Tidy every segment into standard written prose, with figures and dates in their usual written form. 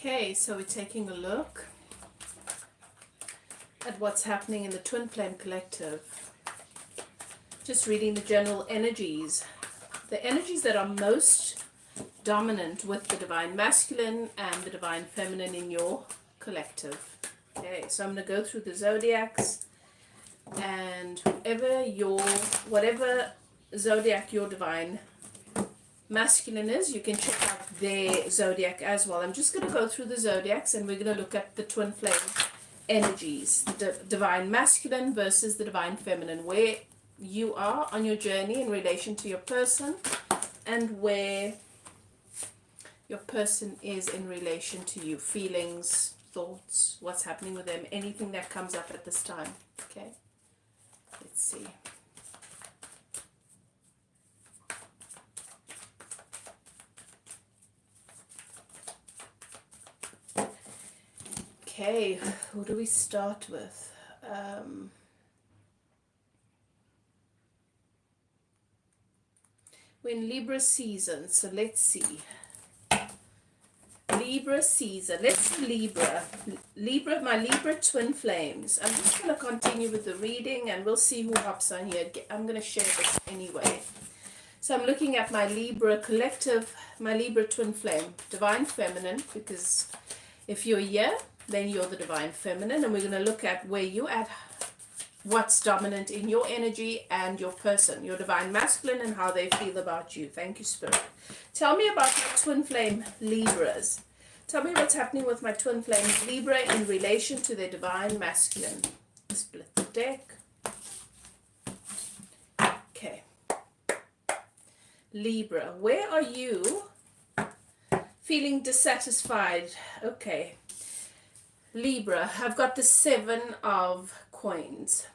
Okay, so we're taking a look at what's happening in the Twin Flame Collective. Just reading the general energies. The energies that are most dominant with the Divine Masculine and the Divine Feminine in your collective. Okay, so I'm going to go through the zodiacs, and whatever zodiac your Divine Masculine is, you can check out their zodiac as well. I'm just going to go through the zodiacs, and we're going to look at the Twin Flame energies, the Divine Masculine versus the Divine Feminine, where you are on your journey in relation to your person and where your person is in relation to you. Feelings, thoughts, what's happening with them, anything that comes up at this time. Okay, let's see. Okay, who do we start with? We're in Libra season, so let's see. Libra season. Let's see Libra, my Libra twin flames. I'm just going to continue with the reading and we'll see who hops on here. I'm going to share this anyway. So I'm looking at my Libra collective, my Libra twin flame, Divine Feminine, because if you're here, then you're the Divine Feminine, and we're going to look at where you're at, what's dominant in your energy and your person, your Divine Masculine, and how they feel about you. Thank you, Spirit. Tell me about my Twin Flame Libras. Tell me what's happening with my Twin Flame Libra in relation to their Divine Masculine. Split the deck. Okay. Libra, where are you feeling dissatisfied? Okay. Libra, I've got the 7 of coins.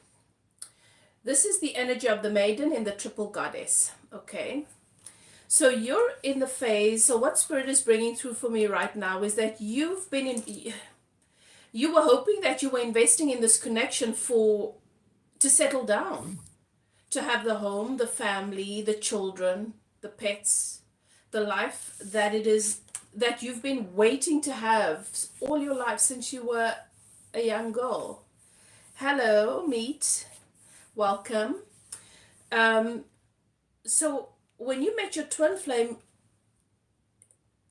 This is the energy of the maiden in the triple goddess. Okay. So you're in the phase, so what Spirit is bringing through for me right now is that you were hoping that you were investing in this connection to settle down, to have the home, the family, the children, the pets, the life that you've been waiting to have all your life since you were a young girl. Hello, meet, welcome. So when you met your twin flame,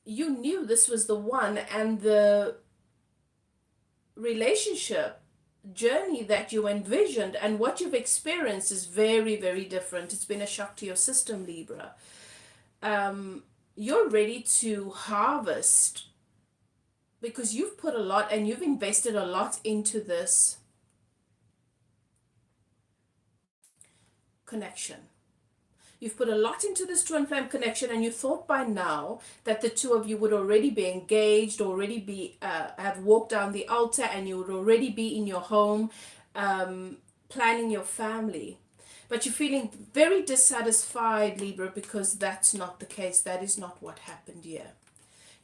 you knew this was the one, and the relationship journey that you envisioned and what you've experienced is very, very different. It's been a shock to your system, Libra. You're ready to harvest because you've put a lot and you've invested a lot into this connection. You've put a lot into this twin flame connection, and you thought by now that the two of you would already be engaged, already be have walked down the altar, and you would already be in your home, planning your family. But you're feeling very dissatisfied, Libra, because that's not the case. That is not what happened here.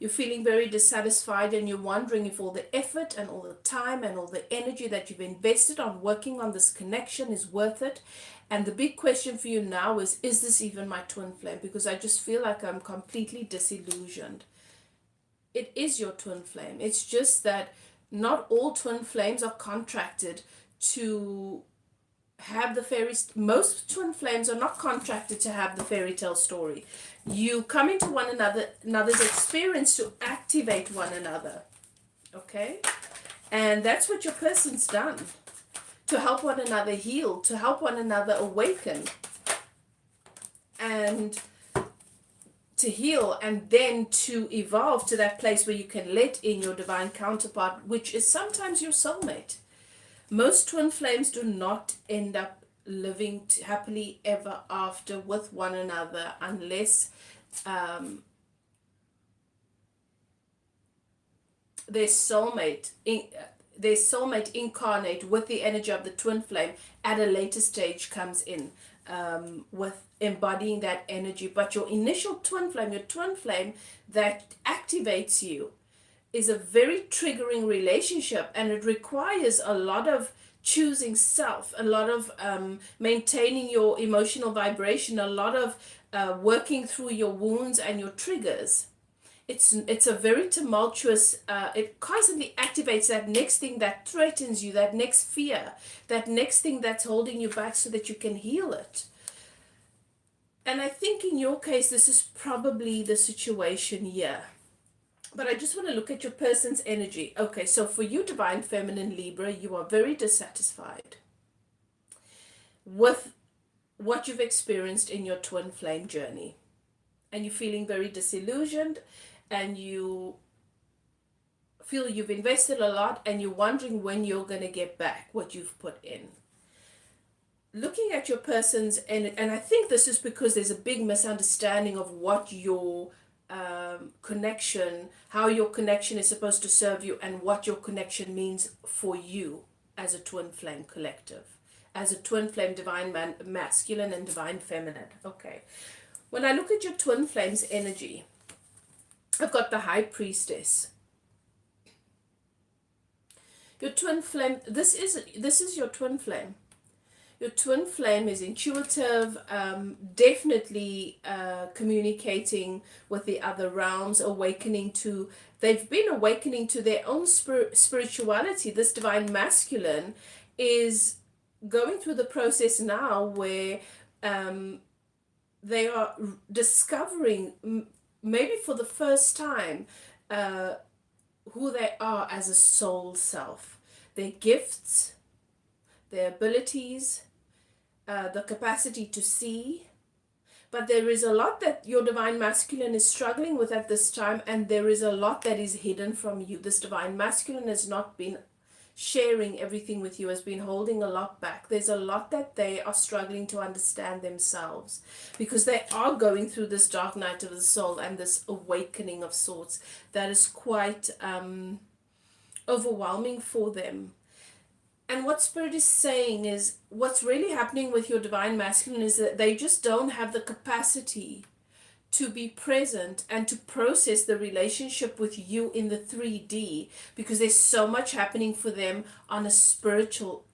You're feeling very dissatisfied, and you're wondering if all the effort and all the time and all the energy that you've invested on working on this connection is worth it. And the big question for you now is this even my twin flame? Because I just feel like I'm completely disillusioned. It is your twin flame. It's just that not all twin flames are contracted to have the most twin flames are not contracted to have the fairy tale story. You come into one another's experience to activate one another. Okay? And that's what your person's done. To help one another heal, to help one another awaken, and to heal, and then to evolve to that place where you can let in your divine counterpart, which is sometimes your soulmate. Most twin flames do not end up living happily ever after with one another unless their soulmate incarnate with the energy of the twin flame at a later stage comes in with embodying that energy. But your initial twin flame, your twin flame that activates you, is a very triggering relationship, and it requires a lot of choosing self, a lot of maintaining your emotional vibration, a lot of working through your wounds and your triggers it's a very tumultuous, it constantly activates that next thing that threatens you, that next fear, that next thing that's holding you back so that you can heal it. And I think in your case, this is probably the situation here. But I just want to look at your person's energy. Okay, so for you, Divine Feminine Libra, you are very dissatisfied with what you've experienced in your twin flame journey. And you're feeling very disillusioned, and you feel you've invested a lot, and you're wondering when you're going to get back what you've put in. Looking at your person's, and I think this is because there's a big misunderstanding of what your connection, how your connection is supposed to serve you, and what your connection means for you as a twin flame collective, as a twin flame divine masculine and divine feminine. Okay, when I look at your twin flames energy, I've got the High Priestess. Your twin flame, this is your twin flame. Your twin flame is intuitive, definitely communicating with the other realms, they've been awakening to their own spirituality. This divine masculine is going through the process now where they are discovering, maybe for the first time, who they are as a soul self, their gifts, their abilities, the capacity to see. But there is a lot that your divine masculine is struggling with at this time, and there is a lot that is hidden from you. This divine masculine has not been sharing everything with you, has been holding a lot back. There's a lot that they are struggling to understand themselves, because they are going through this dark night of the soul and this awakening of sorts that is quite overwhelming for them. And what Spirit is saying is, what's really happening with your divine masculine is that they just don't have the capacity to be present and to process the relationship with you in the 3D, because there's so much happening for them on a spiritual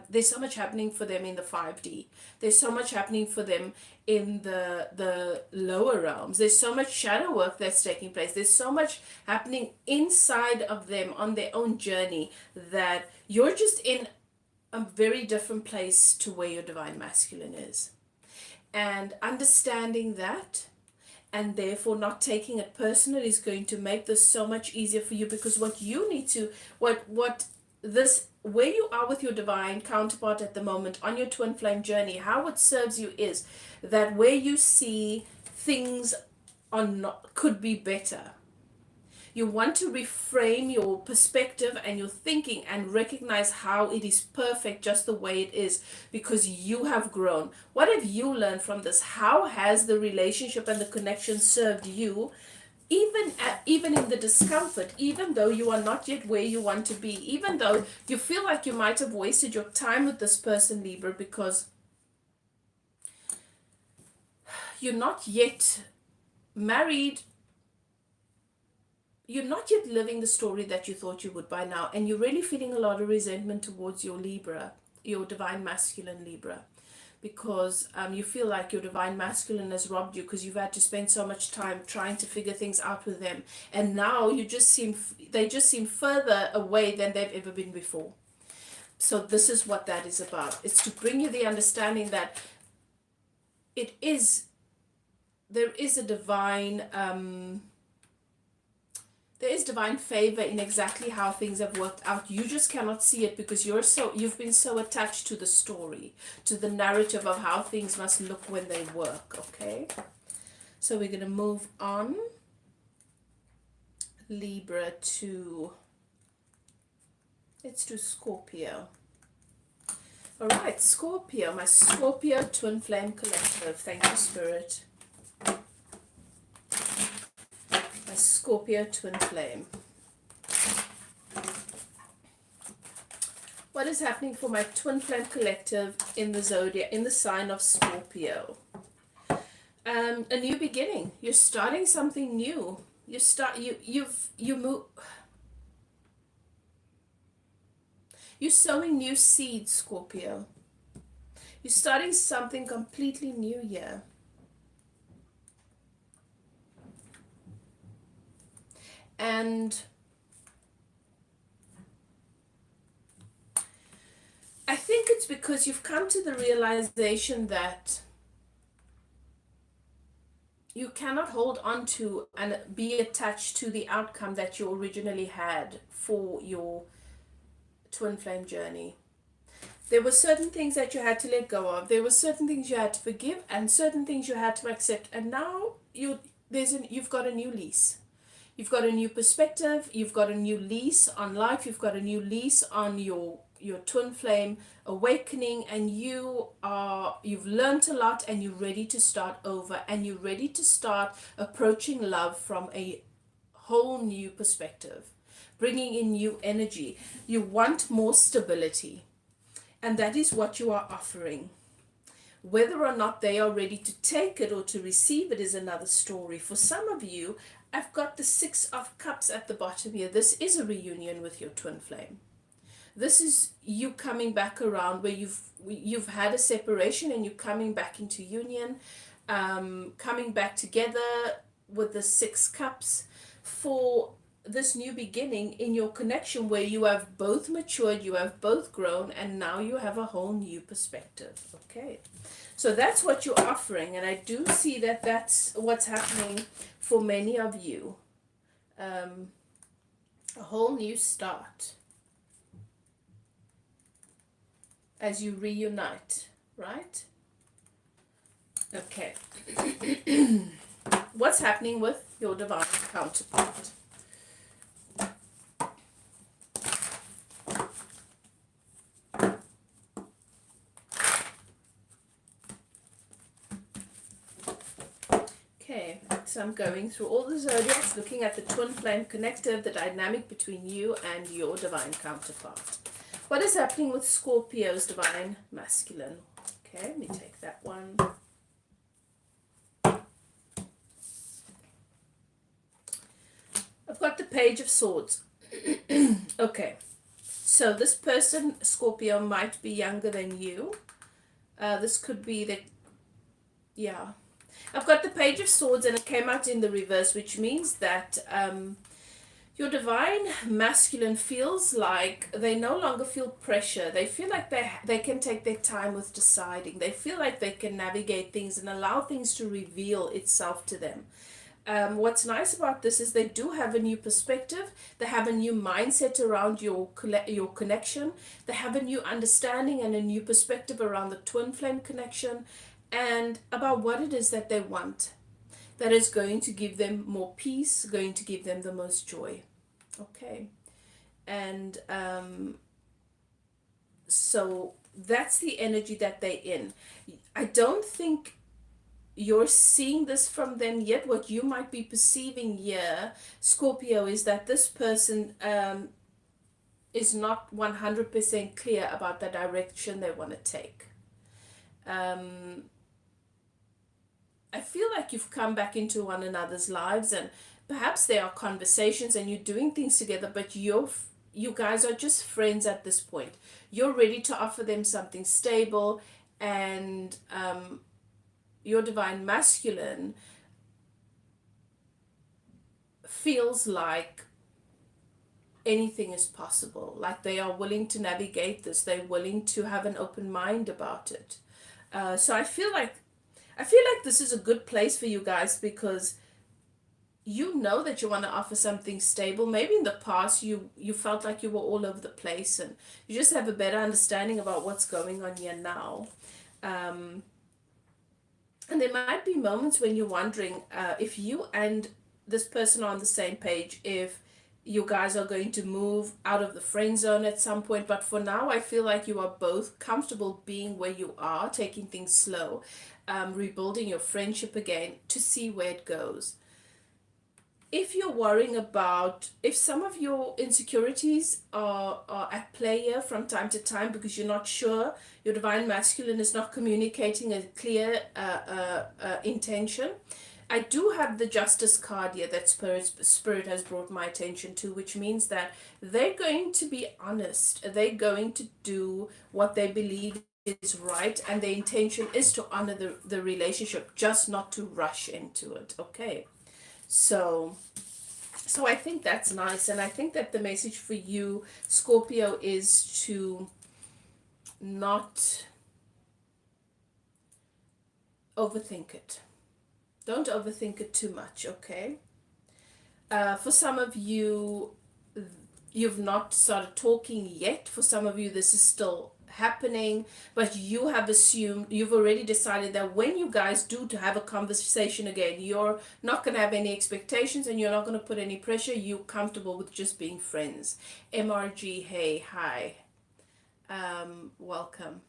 there's so much happening for them in the 5D. There's so much happening for them in the lower realms. There's so much shadow work that's taking place. There's so much happening inside of them on their own journey, that you're just in a very different place to where your divine masculine is. And understanding that, and therefore not taking it personally, is going to make this so much easier for you, because what you need to, where you are with your divine counterpart at the moment on your twin flame journey, how it serves you is that where you see things could be better, you want to reframe your perspective and your thinking and recognize how it is perfect just the way it is, because you have grown. What have you learned from this? How has the relationship and the connection served you, even in the discomfort, even though you are not yet where you want to be, even though you feel like you might have wasted your time with this person, Libra, because you're not yet married, you're not yet living the story that you thought you would by now, and you're really feeling a lot of resentment towards your Libra, your divine masculine Libra, because you feel like your divine masculine has robbed you, because you've had to spend so much time trying to figure things out with them, and now they just seem further away than they've ever been before. So this is what that is about. It's to bring you the understanding that there is a divine there is divine favor in exactly how things have worked out. You just cannot see it because you've been so attached to the story, to the narrative of how things must look when they work. Okay, so we're going to move on, Libra, let's do Scorpio. All right, Scorpio, my Scorpio twin flame collective. Thank you, Spirit. My Scorpio twin flame. What is happening for my twin flame collective in the zodiac, in the sign of Scorpio? A new beginning. You're starting something new. You move. You're sowing new seeds, Scorpio. You're starting something completely new here. And I think it's because you've come to the realization that you cannot hold on to and be attached to the outcome that you originally had for your twin flame journey. There were certain things that you had to let go of. There were certain things you had to forgive, and certain things you had to accept. And now you've got a new lease. You've got a new perspective. You've got a new lease on life. You've got a new lease on your twin flame awakening, and you've learned a lot, and you're ready to start over, and you're ready to start approaching love from a whole new perspective, bringing in new energy. You want more stability. And that is what you are offering. Whether or not they are ready to take it or to receive it is another story. For some of you, I've got the Six of Cups at the bottom here. This is a reunion with your twin flame. This is you coming back around where you've had a separation and you're coming back into union, coming back together with the Six Cups for this new beginning in your connection where you have both matured, you have both grown, and now you have a whole new perspective. Okay, so that's what you're offering, and I do see that that's what's happening for many of you. A whole new start as you reunite, right? Okay. What's happening with your divine counterpart? Okay, so I'm going through all the zodiacs, looking at the twin flame connective, the dynamic between you and your divine counterpart. What is happening with Scorpio's divine masculine? Okay, let me take that one. I've got the Page of Swords. Okay, so this person, Scorpio, might be younger than you. This could be that, yeah. I've got the Page of Swords and it came out in the reverse, which means that your divine masculine feels like they no longer feel pressure. They feel like they can take their time with deciding. They feel like they can navigate things and allow things to reveal itself to them. What's nice about this is they do have a new perspective. They have a new mindset around your connection. They have a new understanding and a new perspective around the twin flame connection and about what it is that they want that is going to give them more peace, going to give them the most joy. Okay. And so that's the energy that they're in. I don't think you're seeing this from them yet. What you might be perceiving here, Scorpio, is that this person is not 100% clear about the direction they want to take. I feel like you've come back into one another's lives and perhaps there are conversations and you're doing things together, but you guys are just friends at this point. You're ready to offer them something stable, and your divine masculine feels like anything is possible, like they are willing to navigate this, they're willing to have an open mind about it. So I feel like this is a good place for you guys because you know that you want to offer something stable. Maybe in the past you felt like you were all over the place and you just have a better understanding about what's going on here now. And there might be moments when you're wondering if you and this person are on the same page, if you guys are going to move out of the friend zone at some point. But for now, I feel like you are both comfortable being where you are, taking things slow, rebuilding your friendship again to see where it goes. If you're worrying about, if some of your insecurities are at play here from time to time because you're not sure, your divine masculine is not communicating a clear intention, I do have the Justice card here that Spirit has brought my attention to, which means that they're going to be honest. They're going to do what they believe is right, and their intention is to honor the relationship, just not to rush into it. Okay. So So I think that's nice. And I think that the message for you, Scorpio, is to not overthink it. Don't overthink it too much, okay? For some of you, you've not started talking yet. For some of you, this is still happening, but you have assumed, you've already decided that when you guys do to have a conversation again, you're not going to have any expectations and you're not going to put any pressure. You're comfortable with just being friends. MRG, hey, hi, welcome.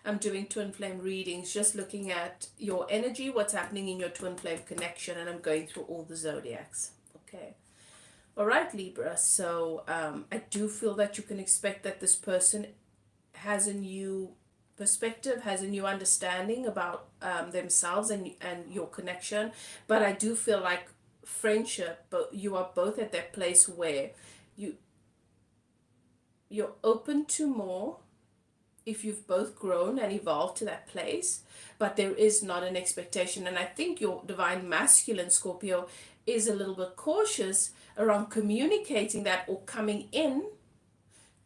I'm doing twin flame readings, just looking at your energy, what's happening in your twin flame connection, and I'm going through all the zodiacs. Okay. All right, Libra. So I do feel that you can expect that this person has a new perspective, has a new understanding about themselves and your connection. But I do feel like friendship, but you are both at that place where you you're open to more if you've both grown and evolved to that place, but there is not an expectation. And I think your divine masculine, Scorpio, is a little bit cautious around communicating that or coming in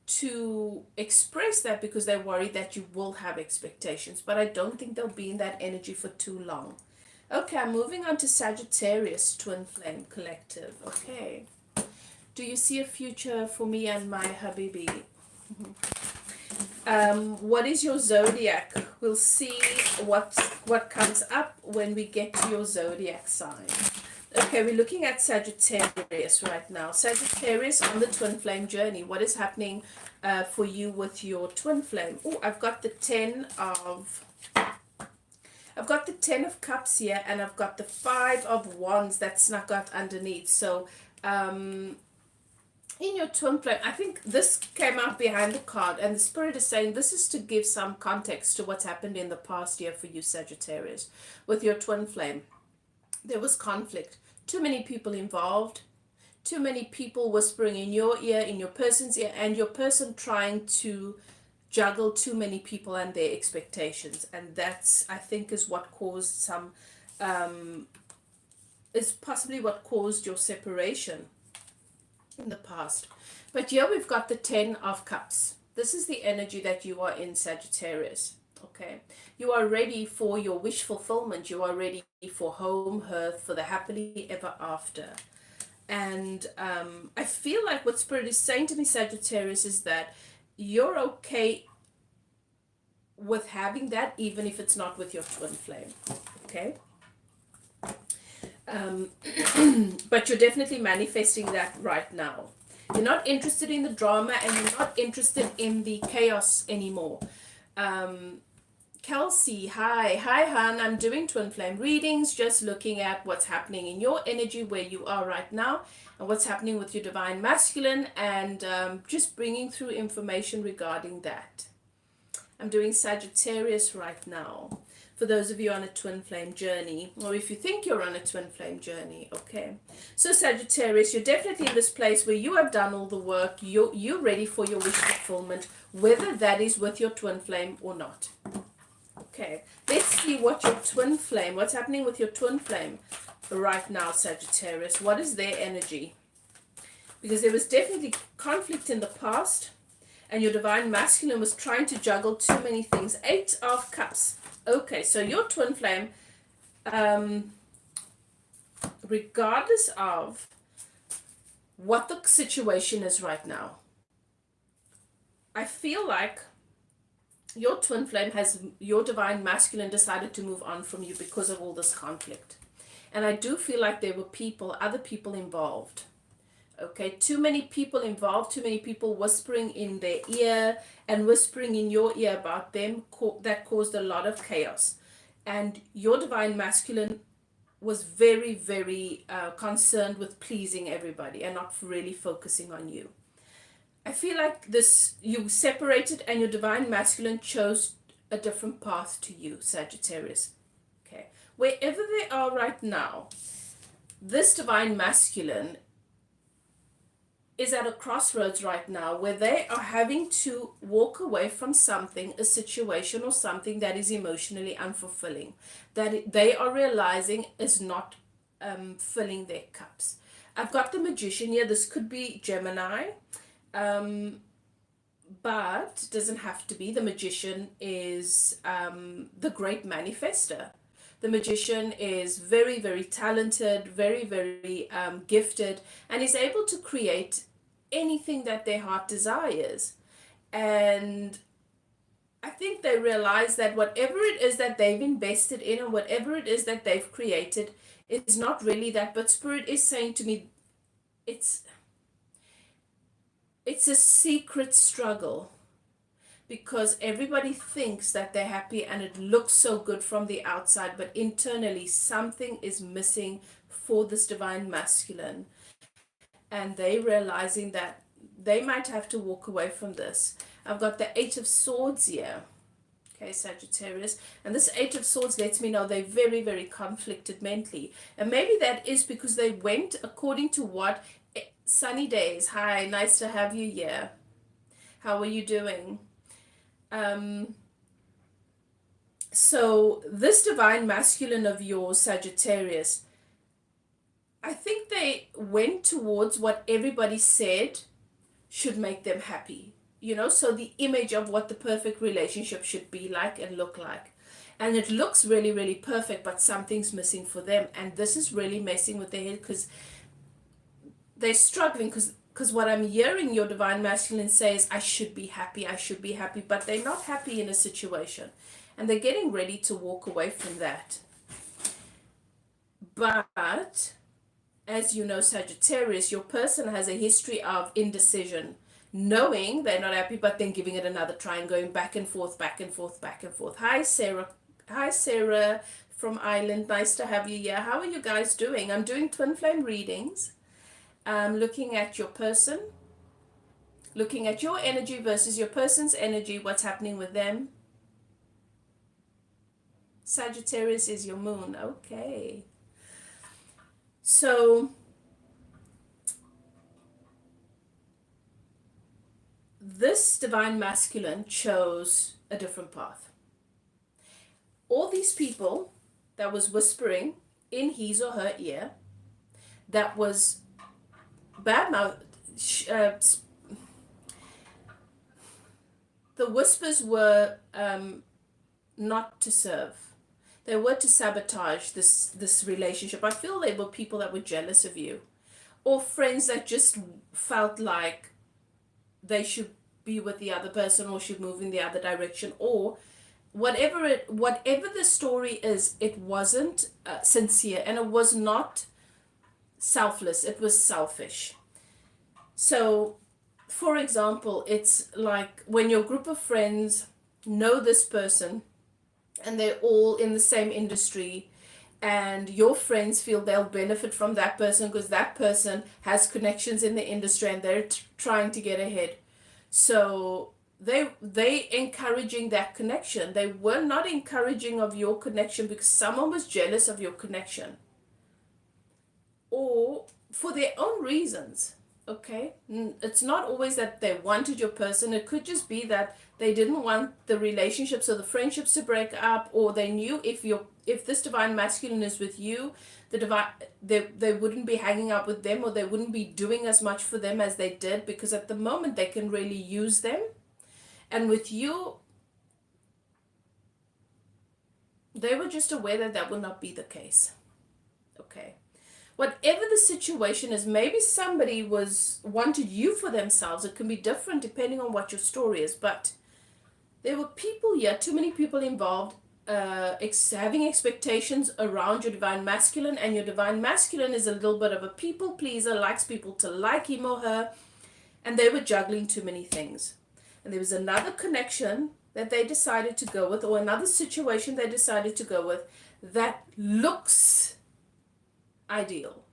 to express that because they're worried that you will have expectations. But I don't think they'll be in that energy for too long. Okay, I'm moving on to Sagittarius, twin flame collective. Okay. Do you see a future for me and my Habibi? What is your zodiac? We'll see what comes up when we get to your zodiac sign. Okay, we're looking at Sagittarius right now. Sagittarius on the twin flame journey. What is happening for you with your twin flame? Oh, I've got the 10 of Cups here, and I've got the 5 of Wands that snuck out underneath. So, in your twin flame, I think this came out behind the card, and the spirit is saying this is to give some context to what's happened in the past year for you, Sagittarius. With your twin flame, there was conflict. Too many people involved, too many people whispering in your ear, in your person's ear, and your person trying to juggle too many people and their expectations. And that's, I think, is what caused some, is possibly what caused your separation in the past. But here we've got the 10 of Cups. This is the energy that you are in, Sagittarius. Okay, you are ready for your wish fulfillment. You are ready for home, hearth, for the happily ever after. And I feel like what Spirit is saying to me, Sagittarius, is that you're okay with having that, even if it's not with your twin flame. Okay. But you're definitely manifesting that right now. You're not interested in the drama and you're not interested in the chaos anymore. Kelsey, hi, Han. I'm doing twin flame readings, just looking at what's happening in your energy where you are right now and what's happening with your divine masculine, and just bringing through information regarding that. I'm doing Sagittarius right now. For those of you on a twin flame journey, or if you think you're on a twin flame journey, okay. So Sagittarius, you're definitely in this place where you have done all the work. You're ready for your wish fulfillment, whether that is with your twin flame or not. Okay, let's see what your twin flame, what's happening with your twin flame right now, Sagittarius. What is their energy? Because there was definitely conflict in the past, and your divine masculine was trying to juggle too many things. 8 of Cups. Okay, so your twin flame, regardless of what the situation is right now, I feel like your twin flame has, your divine masculine decided to move on from you because of all this conflict. And I do feel like there were other people involved. Okay, too many people involved, too many people whispering in their ear and whispering in your ear about them, that caused a lot of chaos. And your divine masculine was very, very concerned with pleasing everybody and not really focusing on you. I feel like you separated and your divine masculine chose a different path to you, Sagittarius. Okay, wherever they are right now, this divine masculine is at a crossroads right now where they are having to walk away from something, a situation or something that is emotionally unfulfilling, that they are realizing is not filling their cups. I've got the Magician here. This could be Gemini, but it doesn't have to be. The Magician is the great manifester. The Magician is very, very talented, very, very gifted, and is able to create anything that their heart desires. And I think they realize that whatever it is that they've invested in and whatever it is that they've created is not really that, but Spirit is saying to me, it's it's a secret struggle, because everybody thinks that they're happy and it looks so good from the outside, but internally something is missing for this divine masculine, and they realizing that they might have to walk away from this. I've got the Eight of Swords here. Okay, Sagittarius. And this Eight of Swords lets me know they're very, very conflicted mentally. And maybe that is because they went according to what Sunny Days. Hi, nice to have you here. How are you doing? So this divine masculine of yours, Sagittarius, I think they went towards what everybody said should make them happy. So the image of what the perfect relationship should be like and look like. And it looks really, really perfect, but something's missing for them. And this is really messing with their head, because they're struggling, because what I'm hearing your divine masculine say is, I should be happy, but they're not happy in a situation. And they're getting ready to walk away from that. But, as you know, Sagittarius, your person has a history of indecision, knowing they're not happy, but then giving it another try and going back and forth, back and forth, back and forth. Hi, Sarah. Hi, Sarah from Ireland. Nice to have you here. How are you guys doing? I'm doing twin flame readings. Looking at your person, looking at your energy versus your person's energy, what's happening with them. Sagittarius is your moon. Okay. So this divine masculine chose a different path. All these people that was whispering in his or her ear, that was bad mouth, the whispers were not to serve. They were to sabotage this relationship. I feel they were people that were jealous of you, or friends that just felt like they should be with the other person or should move in the other direction, or whatever the story is. It wasn't sincere, and it was not selfless, it was selfish. So, for example, it's like when your group of friends know this person and they're all in the same industry, and your friends feel they'll benefit from that person because that person has connections in the industry and they're trying to get ahead. So they encouraging that connection. They were not encouraging of your connection because someone was jealous of your connection, or for their own reasons. Okay, it's not always that they wanted your person. It could just be that they didn't want the relationships or the friendships to break up, or they knew if this divine masculine is with you, they wouldn't be hanging out with them, or they wouldn't be doing as much for them as they did, because at the moment they can really use them. And with you, they were just aware that that will not be the case. Okay. Whatever the situation is, maybe somebody wanted you for themselves. It can be different depending on what your story is, but there were people here, too many people involved, having expectations around your divine masculine, and your divine masculine is a little bit of a people pleaser, likes people to like him or her, and they were juggling too many things. And there was another connection that they decided to go with, or another situation they decided to go with, that looks ideal.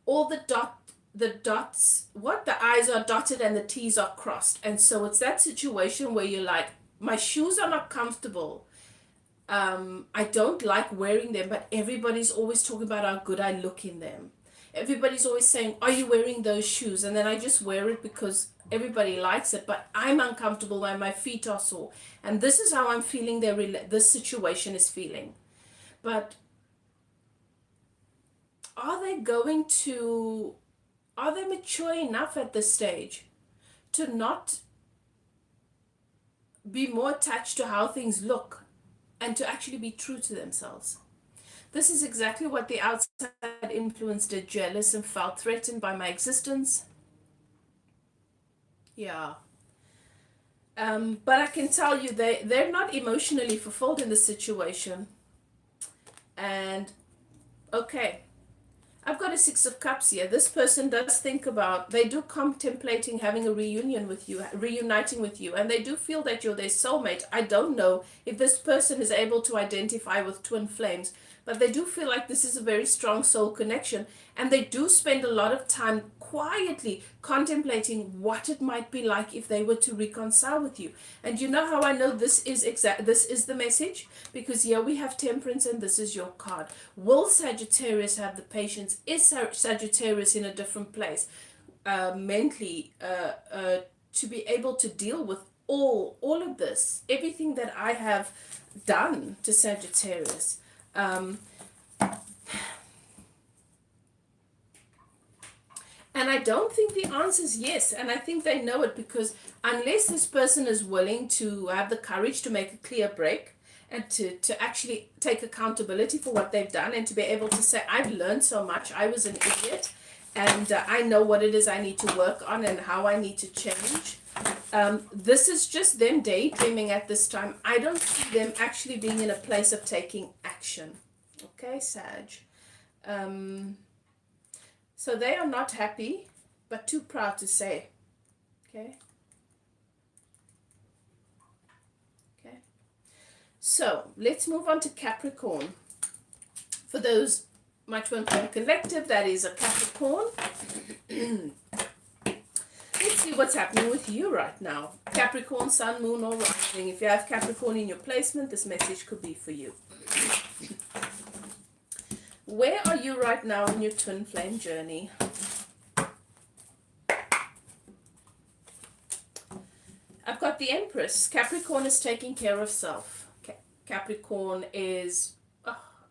All the dots, the I's are dotted and the T's are crossed. And so it's that situation where you're like, my shoes are not comfortable. I don't like wearing them, but everybody's always talking about how good I look in them. Everybody's always saying, are you wearing those shoes? And then I just wear it because everybody likes it, but I'm uncomfortable when my feet are sore. And this is how I'm feeling this situation is feeling. But are they going to, are they mature enough at this stage to not be more attached to how things look and to actually be true to themselves? This is exactly what the outside influence did. Jealous and felt threatened by my existence. Yeah. But I can tell you they're not emotionally fulfilled in the situation. And okay, I've got a Six of Cups here. This person does think about, they do contemplating having a reunion with you, reuniting with you, and they do feel that you're their soulmate. I don't know if this person is able to identify with twin flames, but they do feel like this is a very strong soul connection, and they do spend a lot of time quietly contemplating what it might be like if they were to reconcile with you. And you know how I know this is the message? Because here we have Temperance, and this is your card. Will Sagittarius have the patience? Is Sagittarius in a different place mentally to be able to deal with all of this, everything that I have done to Sagittarius? And I don't think the answer is yes. And I think they know it, because unless this person is willing to have the courage to make a clear break and to actually take accountability for what they've done, and to be able to say, I've learned so much, I was an idiot, and I know what it is I need to work on and how I need to change. This is just them daydreaming at this time. I don't see them actually being in a place of taking action. Okay, Sag. So they are not happy, but too proud to say. Okay. Okay. So let's move on to Capricorn. For those, my Twinflame collective, that is a Capricorn. Let's see what's happening with you right now. Capricorn, Sun, Moon, or Rising. If you have Capricorn in your placement, this message could be for you. Where are you right now in your twin flame journey? I've got the Empress. Capricorn is taking care of self. Capricorn is,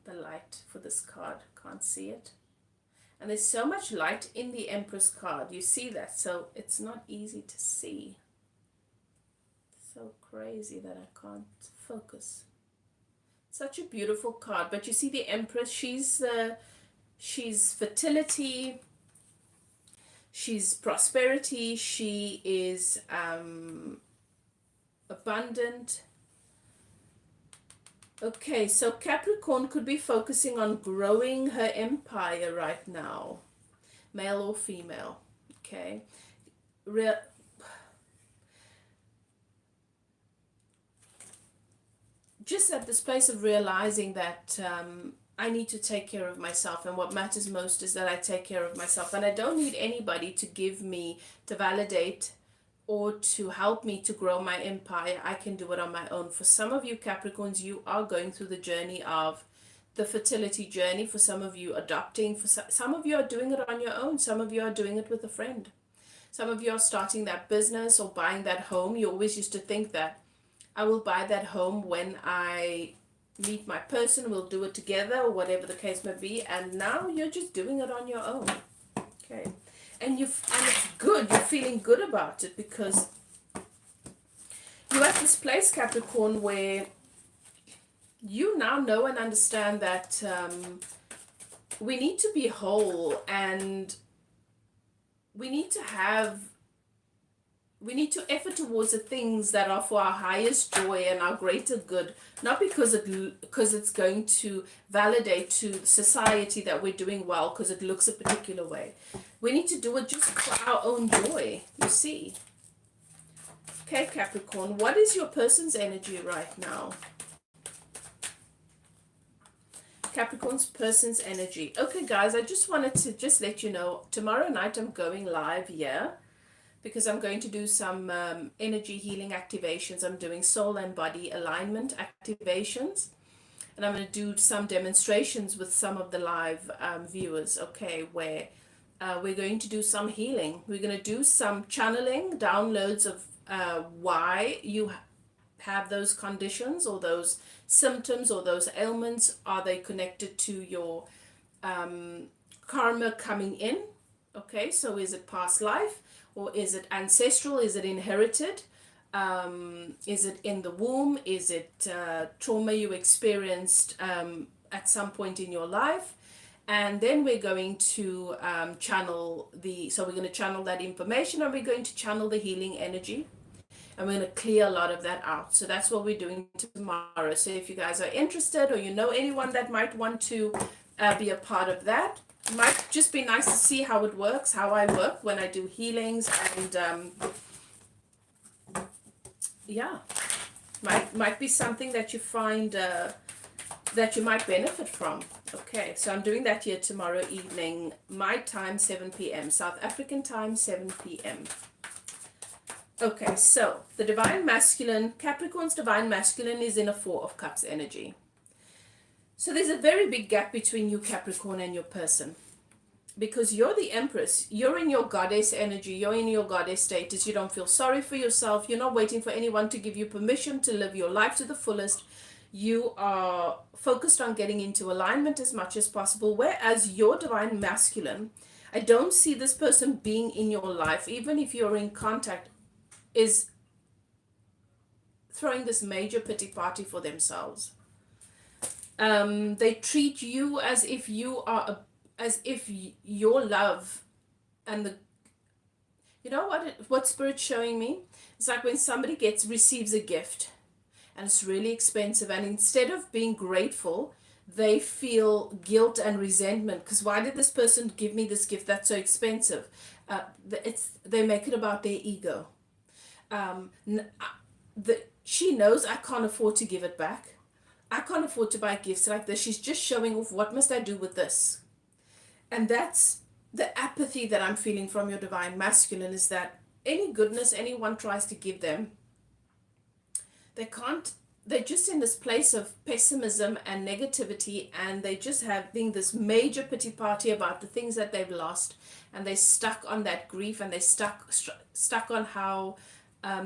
the light for this card. Can't see it. And there's so much light in the Empress card. You see that? So it's not easy to see. So crazy that I can't focus. Such a beautiful card. But you see the Empress, she's fertility, she's prosperity, she is abundant. Okay, so Capricorn could be focusing on growing her empire right now, male or female. Okay, just at this place of realizing that I need to take care of myself, and what matters most is that I take care of myself, and I don't need anybody to give me, to validate, or to help me to grow my empire. I can do it on my own. For some of you Capricorns, you are going through the journey of the fertility journey. For some of you, adopting. For some of you are doing it on your own. Some of you are doing it with a friend. Some of you are starting that business or buying that home. You always used to think that I will buy that home when I meet my person, we'll do it together, or whatever the case may be, and now you're just doing it on your own. Okay. And it's good, you're feeling good about it, because you're at this place, Capricorn, where you now know and understand that we need to be whole, and we need to effort towards the things that are for our highest joy and our greater good, not because it's going to validate to society that we're doing well because it looks a particular way. We need to do it just for our own joy, you see. Okay, Capricorn, what is your person's energy right now? Capricorn's person's energy. Okay, guys, I just wanted to just let you know, tomorrow night I'm going live here, because I'm going to do some energy healing activations. I'm doing soul and body alignment activations. And I'm going to do some demonstrations with some of the live viewers, okay, where we're going to do some healing. We're going to do some channeling, downloads of why you have those conditions or those symptoms or those ailments. Are they connected to your karma coming in. Okay, so is it past life, or is it ancestral? Is it inherited? Is it in the womb? Is it trauma you experienced at some point in your life? And then we're going to so we're going to channel that information, and we're going to channel the healing energy, and we're going to clear a lot of that out. So that's what we're doing tomorrow. So if you guys are interested, or you know anyone that might want to be a part of that, it might just be nice to see how it works, how I work when I do healings, and yeah, might be something that you find that you might benefit from. Okay, so I'm doing that here tomorrow evening, my time, 7 p.m. South African time, 7 p.m. Okay, so the Divine Masculine, Capricorn's Divine Masculine is in a Four of Cups energy. So there's a very big gap between you, Capricorn, and your person. Because you're the Empress, you're in your goddess energy, you're in your goddess status, you don't feel sorry for yourself, you're not waiting for anyone to give you permission to live your life to the fullest. You are focused on getting into alignment as much as possible, whereas your Divine Masculine, I don't see this person being in your life, even if you're in contact, is throwing this major pity party for themselves. They treat you as if you are as if your love and the, you know what Spirit's showing me? It's like when somebody receives a gift and it's really expensive, and instead of being grateful, they feel guilt and resentment, because why did this person give me this gift that's so expensive? They make it about their ego. She knows I can't afford to give it back. I can't afford to buy gifts like this. She's just showing off, what must I do with this? And that's the apathy that I'm feeling from your Divine Masculine, is that any goodness anyone tries to give them, they can't, they're just in this place of pessimism and negativity, and they just having this major pity party about the things that they've lost, and they're stuck on that grief, and they're stuck on how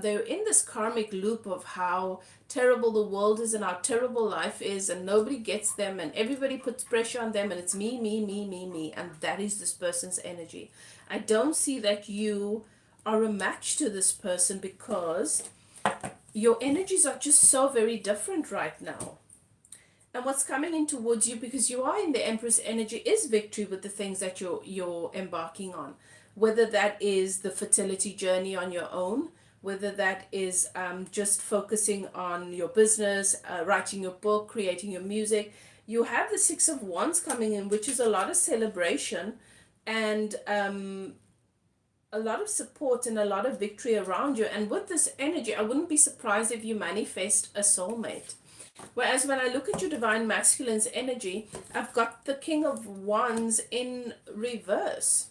they're in this karmic loop of how terrible the world is and how terrible life is, and nobody gets them, and everybody puts pressure on them, and it's me, me, me, me, me, and that is this person's energy. I don't see that you are a match to this person, because your energies are just so very different right now. And what's coming in towards you, because you are in the Empress energy, is victory with the things that you're embarking on, whether that is the fertility journey on your own, whether that is just focusing on your business, writing your book, creating your music. You have the Six of Wands coming in, which is a lot of celebration and a lot of support and a lot of victory around you. And with this energy, I wouldn't be surprised if you manifest a soulmate. Whereas when I look at your Divine Masculine's energy, I've got the King of Wands in reverse.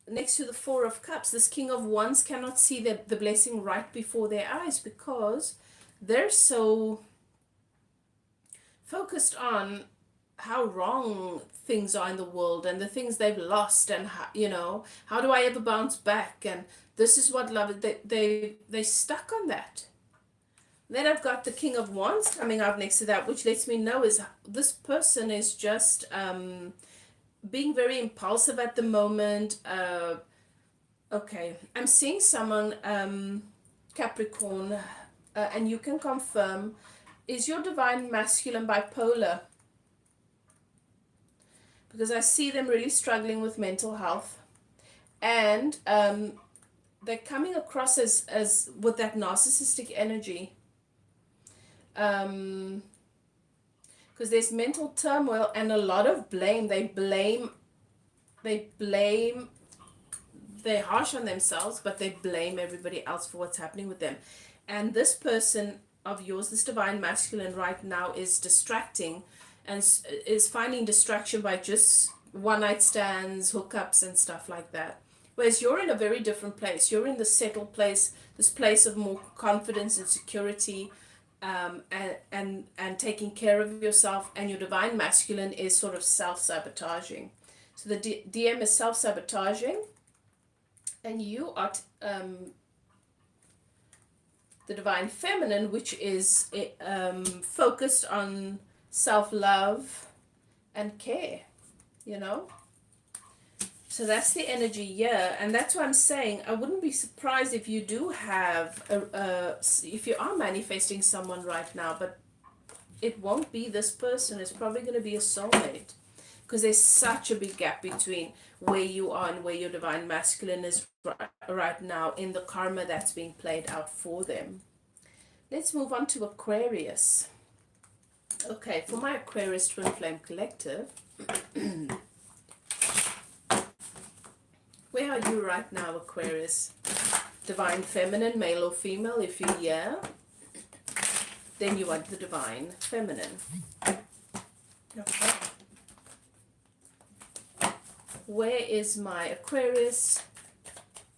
Next to the Four of Cups, this King of Wands cannot see the blessing right before their eyes, because they're so focused on how wrong things are in the world and the things they've lost, and how, how do I ever bounce back, and this is what love is. They stuck on that. Then I've got the King of Wands coming up next to that, which lets me know is this person is just being very impulsive at the moment. Okay, I'm seeing someone, Capricorn, and you can confirm, is your Divine Masculine bipolar? Because I see them really struggling with mental health, and they're coming across as with that narcissistic energy. Because there's mental turmoil and a lot of blame. They're harsh on themselves, but they blame everybody else for what's happening with them. And this person of yours, this Divine Masculine right now, is distracting and is finding distraction by just one-night stands, hookups, and stuff like that. Whereas you're in a very different place. You're in the settled place, this place of more confidence and security, and taking care of yourself. And your Divine Masculine is sort of self-sabotaging. So the DM is self-sabotaging, and you are the Divine Feminine, which is focused on self-love and care, you know. So that's the energy here, and that's why I'm saying I wouldn't be surprised if you do have if you are manifesting someone right now, but it won't be this person. It's probably going to be a soulmate, because there's such a big gap between where you are and where your divine masculine is right now in the karma that's being played out for them. Let's move on to Aquarius. Okay, for my Aquarius Twin Flame Collective, where are you right now, Aquarius? Divine Feminine, male or female, if you're here, then you want the Divine Feminine. Okay. Where is my Aquarius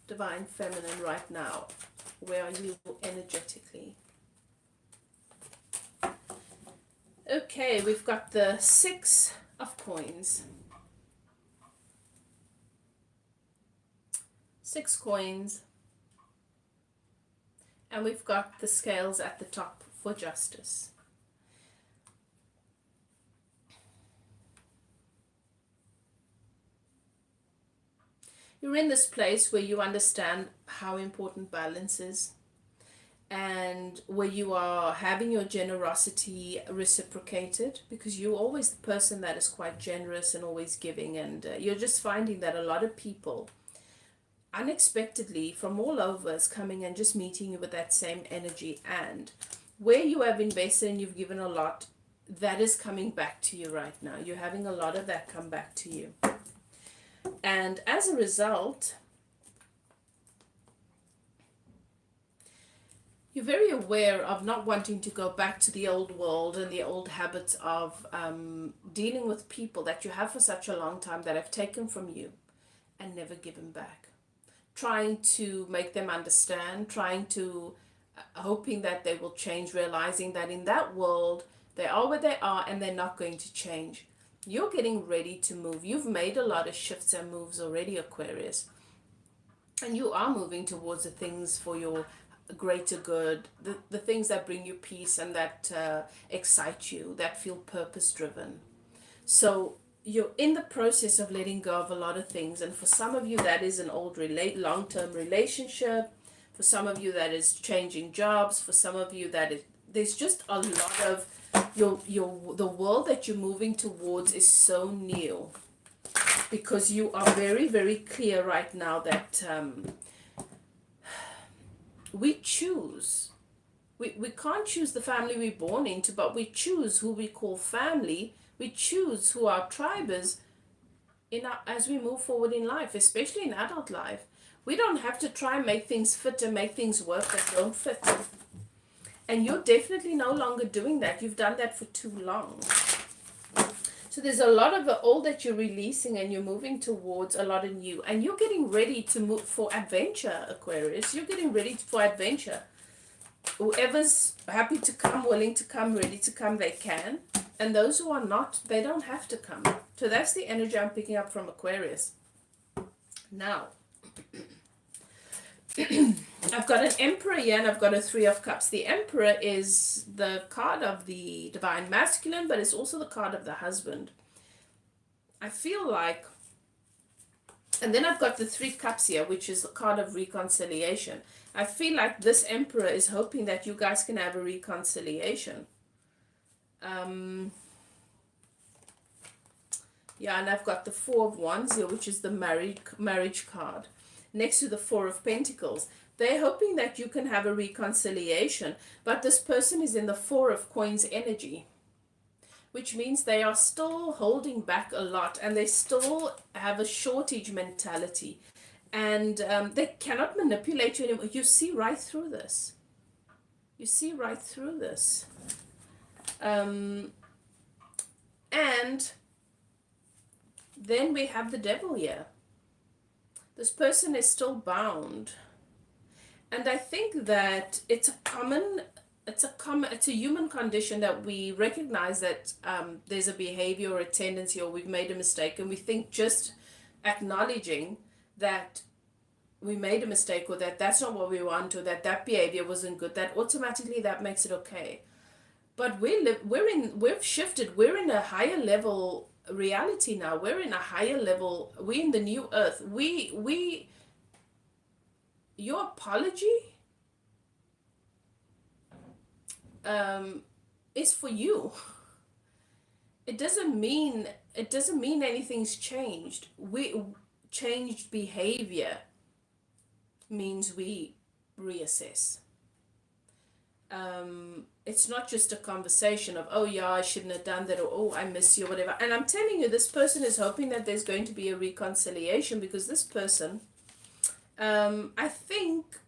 Divine Feminine right now? Where are you energetically? Okay, we've got the 6 of Coins. 6 coins. And we've got the scales at the top for justice. You're in this place where you understand how important balance is, and where you are having your generosity reciprocated, because you're always the person that is quite generous and always giving, and you're just finding that a lot of people unexpectedly from all over is coming and just meeting you with that same energy, and where you have invested and you've given a lot, that is coming back to you right now. You're having a lot of that come back to you, and as a result, you're very aware of not wanting to go back to the old world and the old habits of dealing with people that you have for such a long time that have taken from you and never given back. Trying to make them understand, hoping that they will change, realizing that in that world, they are where they are and they're not going to change. You're getting ready to move. You've made a lot of shifts and moves already, Aquarius. And you are moving towards the things for your greater good, the things that bring you peace and that excite you, that feel purpose driven. So you're in the process of letting go of a lot of things, and for some of you that is an old long-term relationship, for some of you that is changing jobs, for some of you that there's just a lot of the world that you're moving towards is so new, because you are very, very clear right now that we choose. We can't choose the family we're born into, but we choose who we call family. We choose who our tribe is as we move forward in life, especially in adult life. We don't have to try and make things fit and make things work that don't fit. And you're definitely no longer doing that. You've done that for too long. So there's a lot of the old that you're releasing, and you're moving towards a lot of new. And you're getting ready to move for adventure, Aquarius. You're getting ready for adventure. Whoever's happy to come, willing to come, ready to come, they can. And those who are not, they don't have to come. So that's the energy I'm picking up from Aquarius. Now, I've got an Emperor here, and I've got a 3 of Cups. The Emperor is the card of the Divine Masculine, but it's also the card of the husband. I feel like, and then I've got the 3 Cups here, which is the card of reconciliation. I feel like this Emperor is hoping that you guys can have a reconciliation. Yeah, and I've got the 4 of Wands here, which is the marriage card, next to the 4 of Pentacles. They're hoping that you can have a reconciliation, but this person is in the 4 of Coins energy, which means they are still holding back a lot, and they still have a shortage mentality, and they cannot manipulate you anymore. You see right through this. You see right through this. And then we have the Devil here. This person is still bound, and I think that it's a human condition that we recognize that there's a behavior or a tendency, or we've made a mistake, and we think just acknowledging that we made a mistake, or that that's not what we want, or that behavior wasn't good, that automatically that makes it okay. But we've shifted. We're in a higher level reality now. We're in a higher level. We're in the new earth. Your apology is for you. It doesn't mean anything's changed. We changed behavior means we reassess. It's not just a conversation of, oh yeah, I shouldn't have done that, or oh, I miss you, or whatever. And I'm telling you, this person is hoping that there's going to be a reconciliation, because this person, I think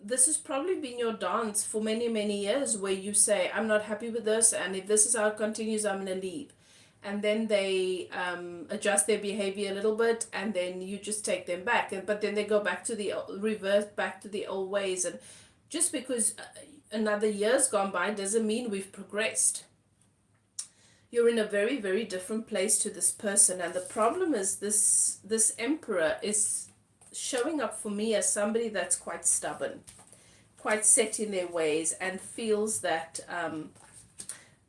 this has probably been your dance for many, many years, where you say, I'm not happy with this, and if this is how it continues, I'm going to leave. And then they adjust their behavior a little bit, and then you just take them back. But then they go back to revert back to the old ways. And just because another year's gone by doesn't mean we've progressed. You're in a very, very different place to this person. And the problem is this emperor is showing up for me as somebody that's quite stubborn, quite set in their ways, and feels that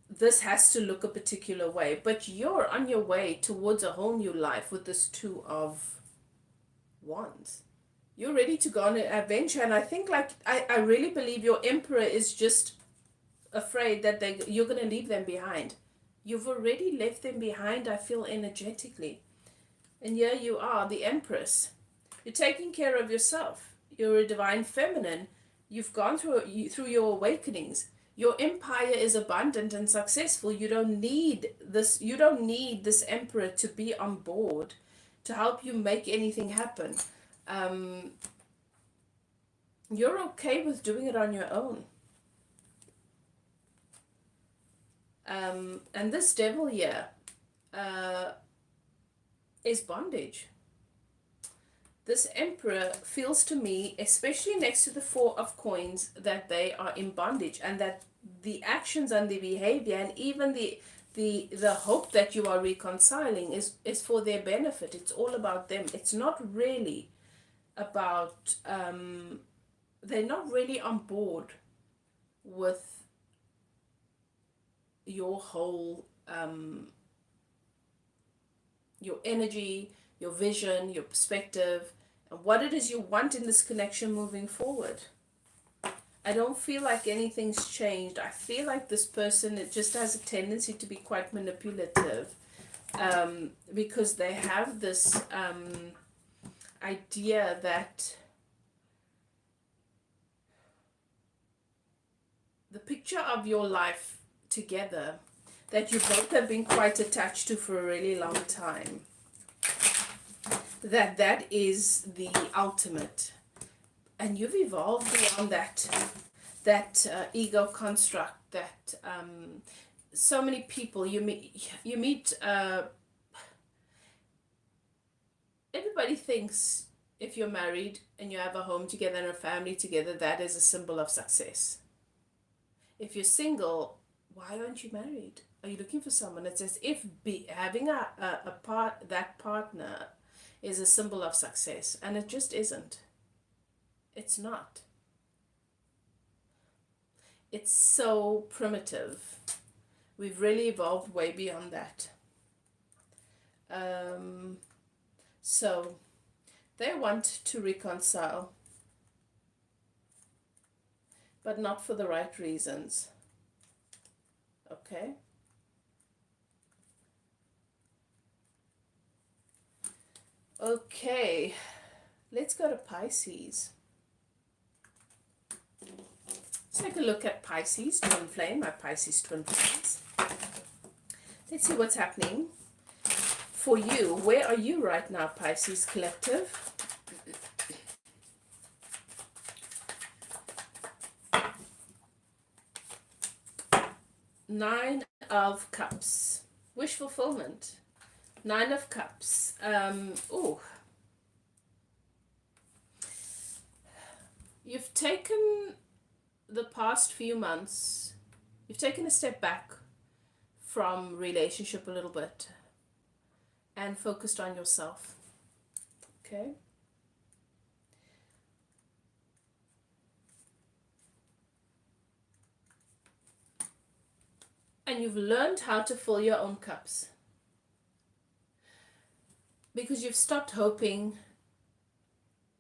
this has to look a particular way. But you're on your way towards a whole new life with this Two of Wands. You're ready to go on an adventure. And I think, like, I really believe your emperor is just afraid that you're going to leave them behind. You've already left them behind, I feel, energetically. And here you are, the empress. You're taking care of yourself. You're a divine feminine. You've gone through your awakenings. Your empire is abundant and successful. You don't need this emperor to be on board to help you make anything happen. You're okay with doing it on your own. And this devil here is bondage. This emperor feels to me, especially next to the Four of Coins, that they are in bondage, and that the actions and the behavior, and even the hope that you are reconciling is for their benefit. It's all about them. It's not really about, they're not really on board with your whole, your energy, your vision, your perspective, and what it is you want in this connection moving forward. I don't feel like anything's changed. I feel like this person, it just has a tendency to be quite manipulative, because they have this idea that the picture of your life together, that you both have been quite attached to for a really long time, that is the ultimate, and you've evolved beyond that ego construct. That so many people you meet. Everybody thinks if you're married and you have a home together and a family together, that is a symbol of success. If you're single, why aren't you married? Are you looking for someone? It's as if having that partner is a symbol of success, and it just isn't. It's not. It's so primitive. We've really evolved way beyond that. So they want to reconcile, but not for the right reasons. Okay? Okay, let's go to Pisces. Let's take a look at Pisces, Twinflame, my Pisces Twin Flames. Let's see what's happening for you. Where are you right now, Pisces Collective? Nine of Cups. Wish fulfillment. Nine of Cups. You've taken the past few months, you've taken a step back from relationship a little bit and focused on yourself. Okay? and you've learned how to fill your own cups because you've stopped hoping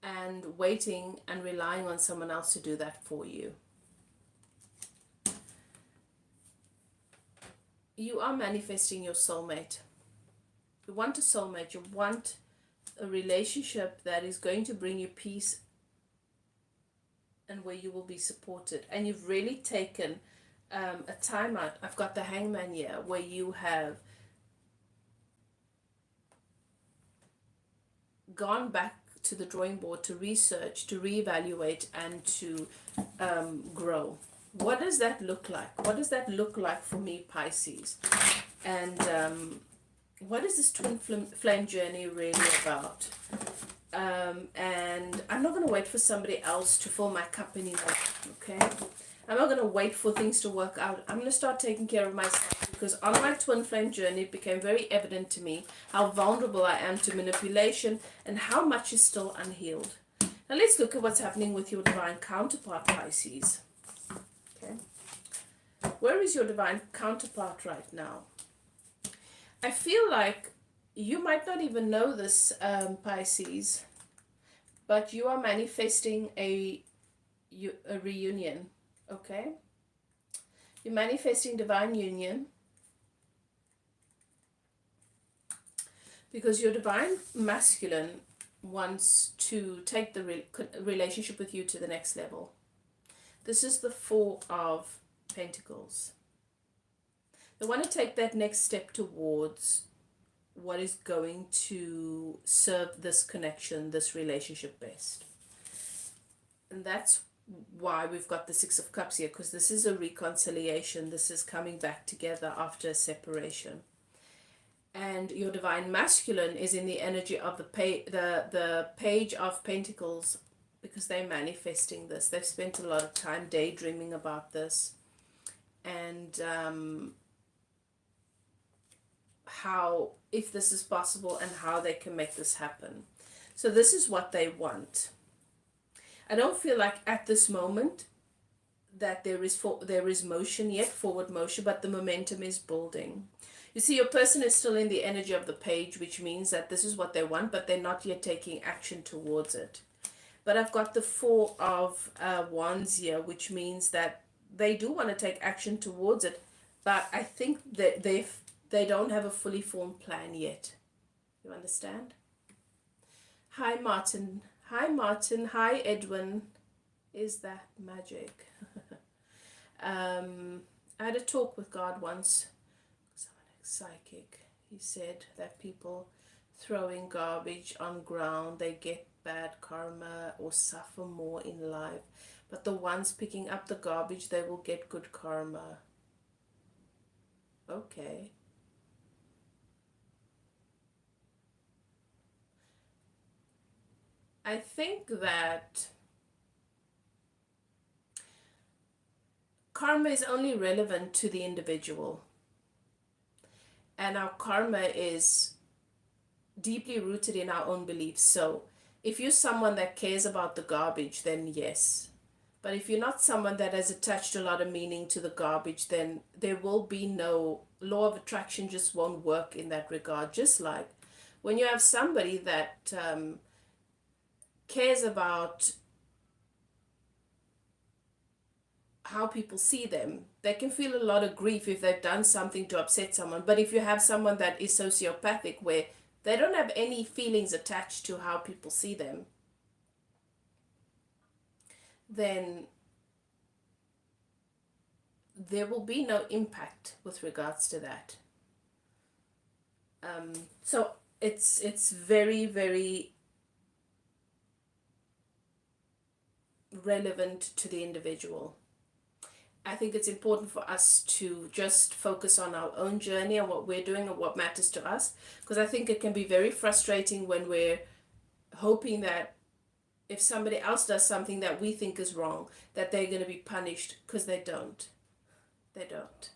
and waiting and relying on someone else to do that for you. You are manifesting your soulmate. You want a soulmate. You want a relationship that is going to bring you peace and where you will be supported. And you've really taken a time out. I've got the Hangman here, where you have gone back to the drawing board to research, to reevaluate, and to grow. What does that look like? What does that look like for me, Pisces? And what is this twin flame journey really about? And I'm not going to wait for somebody else to fill my cup anymore, okay? I'm not going to wait for things to work out. I'm going to start taking care of myself, because on my twin flame journey, it became very evident to me how vulnerable I am to manipulation and how much is still unhealed. Now let's look at what's happening with your divine counterpart, Pisces. Okay. Where is your divine counterpart right now? I feel like you might not even know this, Pisces, but you are manifesting a reunion, okay? You're manifesting divine union because your divine masculine wants to take the relationship with you to the next level. This is the Four of Pentacles. They want to take that next step towards what is going to serve this connection, this relationship best. And that's why we've got the Six of Cups here, because this is a reconciliation. This is coming back together after a separation. And your divine masculine is in the energy of the Page of Pentacles, because they're manifesting this. They've spent a lot of time daydreaming about this. And how, if this is possible, and how they can make this happen. So this is what they want. I don't feel like at this moment that there is motion yet, forward motion, but the momentum is building. You see, your person is still in the energy of the Page, which means that this is what they want, but they're not yet taking action towards it. But I've got the Four of Wands here, which means that they do want to take action towards it, but I think that they don't have a fully formed plan yet. You understand? Hi, Martin. Hi, Martin. Hi, Edwin. Is that magic? I had a talk with God once. Psychic. He said that people throwing garbage on ground, they get bad karma or suffer more in life. But the ones picking up the garbage, they will get good karma. Okay. I think that karma is only relevant to the individual. And our karma is deeply rooted in our own beliefs. So if you're someone that cares about the garbage, then yes. But if you're not someone that has attached a lot of meaning to the garbage, then there will be no law of attraction, just won't work in that regard. Just like when you have somebody that cares about how people see them, they can feel a lot of grief if they've done something to upset someone. But if you have someone that is sociopathic, where they don't have any feelings attached to how people see them, then there will be no impact with regards to that. So it's very, very relevant to the individual. I think it's important for us to just focus on our own journey and what we're doing and what matters to us, because I think it can be very frustrating when we're hoping that if somebody else does something that we think is wrong, that they're going to be punished, because they don't. They don't.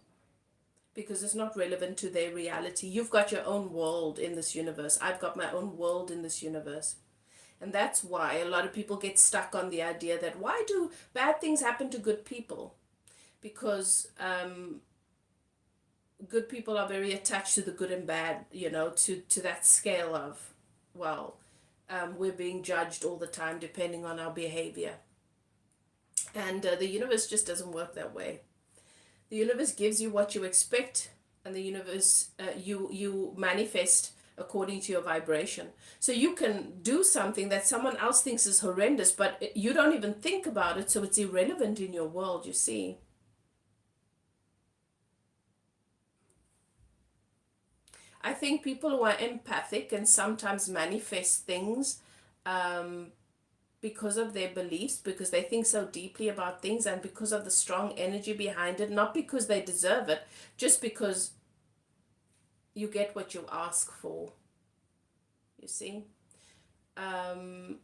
Because it's not relevant to their reality. You've got your own world in this universe. I've got my own world in this universe. And that's why a lot of people get stuck on the idea that why do bad things happen to good people? Because good people are very attached to the good and bad, you know, to that scale of, well, we're being judged all the time depending on our behavior. And the universe just doesn't work that way. The universe gives you what you expect, and the universe, you manifest according to your vibration. So you can do something that someone else thinks is horrendous, but you don't even think about it, so it's irrelevant in your world, you see. I think people who are empathic and sometimes manifest things um, because of their beliefs, because they think so deeply about things, and because of the strong energy behind it, not because they deserve it, just because you get what you ask for, you see. Um,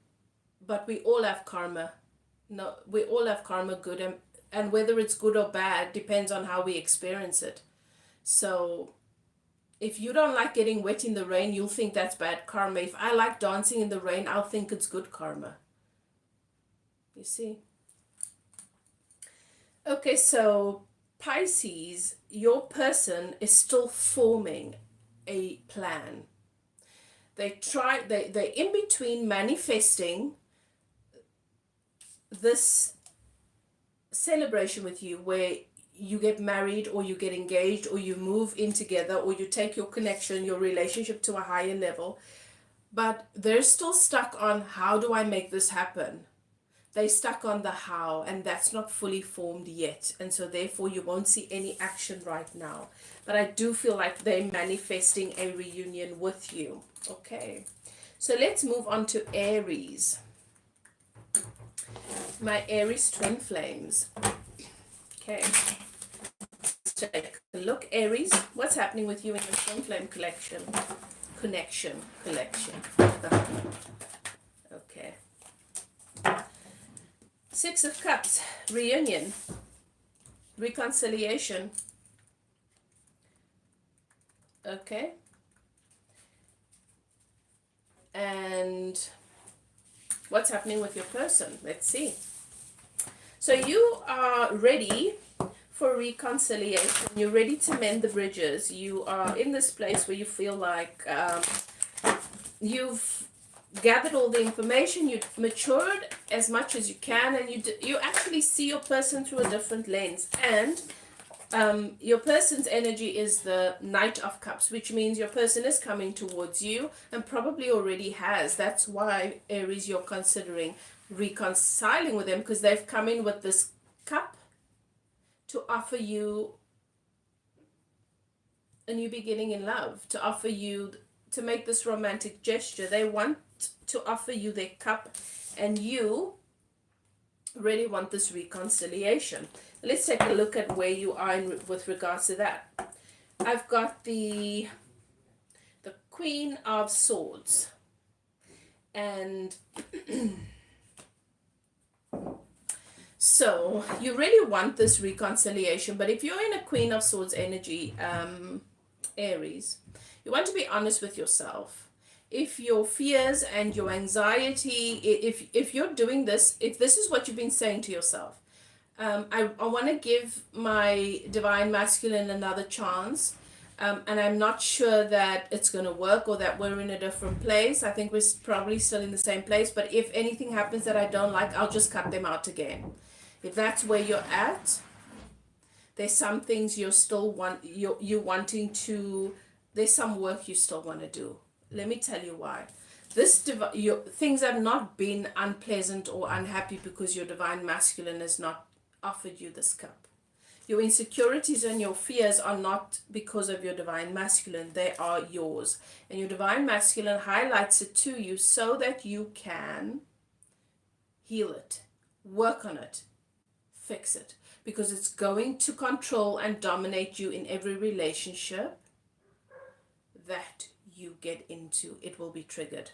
but we all have karma. No, we all have karma, good and whether it's good or bad depends on how we experience it. So if you don't like getting wet in the rain, you'll think that's bad karma. If I like dancing in the rain, I'll think it's good karma. You see? Okay, so Pisces, your person is still forming a plan. They're in between manifesting this celebration with you where you get married or you get engaged or you move in together or you take your connection, your relationship to a higher level, but they're still stuck on how do I make this happen. They're stuck on the how, and that's not fully formed yet, and so therefore you won't see any action right now, but I do feel like they're manifesting a reunion with you. Okay, so let's move on to Aries. My Aries twin flames. Okay, let's take a look. Aries, what's happening with you in your twin flame collection? Connection. Okay. Six of Cups, reunion, reconciliation. Okay. And what's happening with your person? Let's see. So you are ready for reconciliation. You're ready to mend the bridges. You are in this place where you feel like you've gathered all the information, you've matured as much as you can, and you actually see your person through a different lens. And your person's energy is the Knight of Cups, which means your person is coming towards you and probably already has. That's why, Aries, you're considering reconciling with them, because they've come in with this cup to offer you a new beginning in love, to offer you, to make this romantic gesture. They want to offer you their cup, and you really want this reconciliation. Let's take a look at where you are with regards to that. I've got the Queen of Swords, and so you really want this reconciliation, but if you're in a Queen of Swords energy, Aries, you want to be honest with yourself. If your fears and your anxiety, if you're doing this, if this is what you've been saying to yourself, I want to give my divine masculine another chance, and I'm not sure that it's going to work or that we're in a different place. I think we're probably still in the same place, but if anything happens that I don't like, I'll just cut them out again. If that's where you're at, there's some things you're still you're wanting to, there's some work you still want to do. Let me tell you why. Your things have not been unpleasant or unhappy because your divine masculine has not offered you this cup. Your insecurities and your fears are not because of your divine masculine. They are yours. And your divine masculine highlights it to you so that you can heal it, work on it, fix it. Because it's going to control and dominate you in every relationship that you get into. It will be triggered.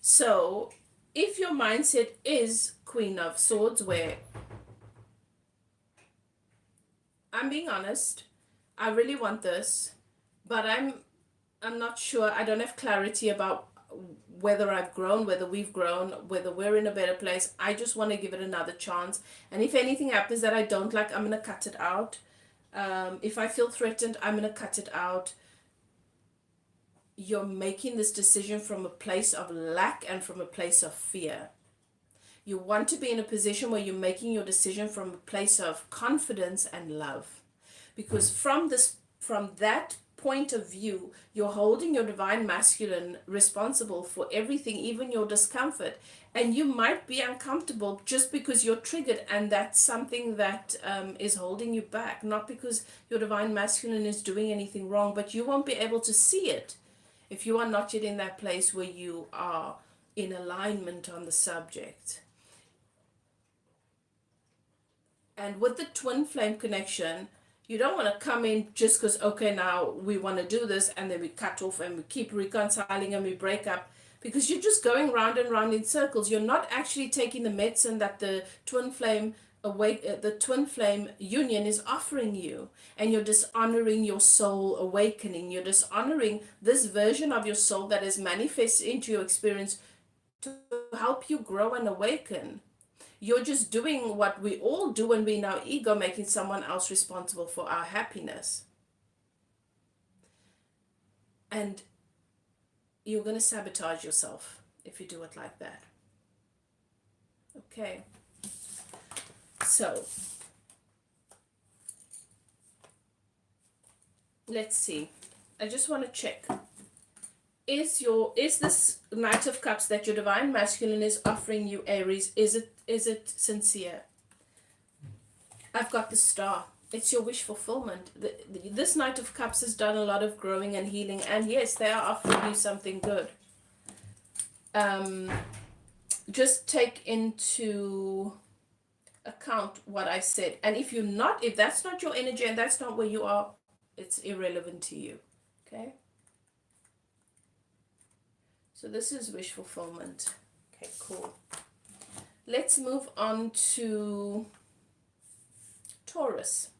So if your mindset is Queen of Swords, where I'm being honest, I really want this, but I'm not sure. I don't have clarity about whether I've grown, whether we've grown, whether we're in a better place. I just want to give it another chance. And if anything happens that I don't like, I'm going to cut it out. If I feel threatened, I'm going to cut it out. You're making this decision from a place of lack and from a place of fear. You want to be in a position where you're making your decision from a place of confidence and love. Because from that point of view, you're holding your divine masculine responsible for everything, even your discomfort. And you might be uncomfortable just because you're triggered, and that's something that is holding you back. Not because your divine masculine is doing anything wrong, but you won't be able to see it if you are not yet in that place where you are in alignment on the subject. And with the twin flame connection, you don't want to come in just because, okay, now we want to do this, and then we cut off and we keep reconciling and we break up, because you're just going round and round in circles. You're not actually taking the medicine that the twin flame the twin flame union is offering you, and you're dishonoring your soul awakening. You're dishonoring this version of your soul that is manifested into your experience to help you grow and awaken. You're just doing what we all do when we're in our ego, making someone else responsible for our happiness. And you're going to sabotage yourself if you do it like that. Okay. So, let's see. I just want to check. Is this Knight of Cups that your divine masculine is offering you, Aries, is it sincere? I've got the Star. It's your wish fulfillment. This Knight of Cups has done a lot of growing and healing, and yes, they are offering you something good. Just take into account what I said, and if that's not your energy and that's not where you are, it's irrelevant to you. Okay. So this is wish fulfillment. Okay, cool. Let's move on to Taurus.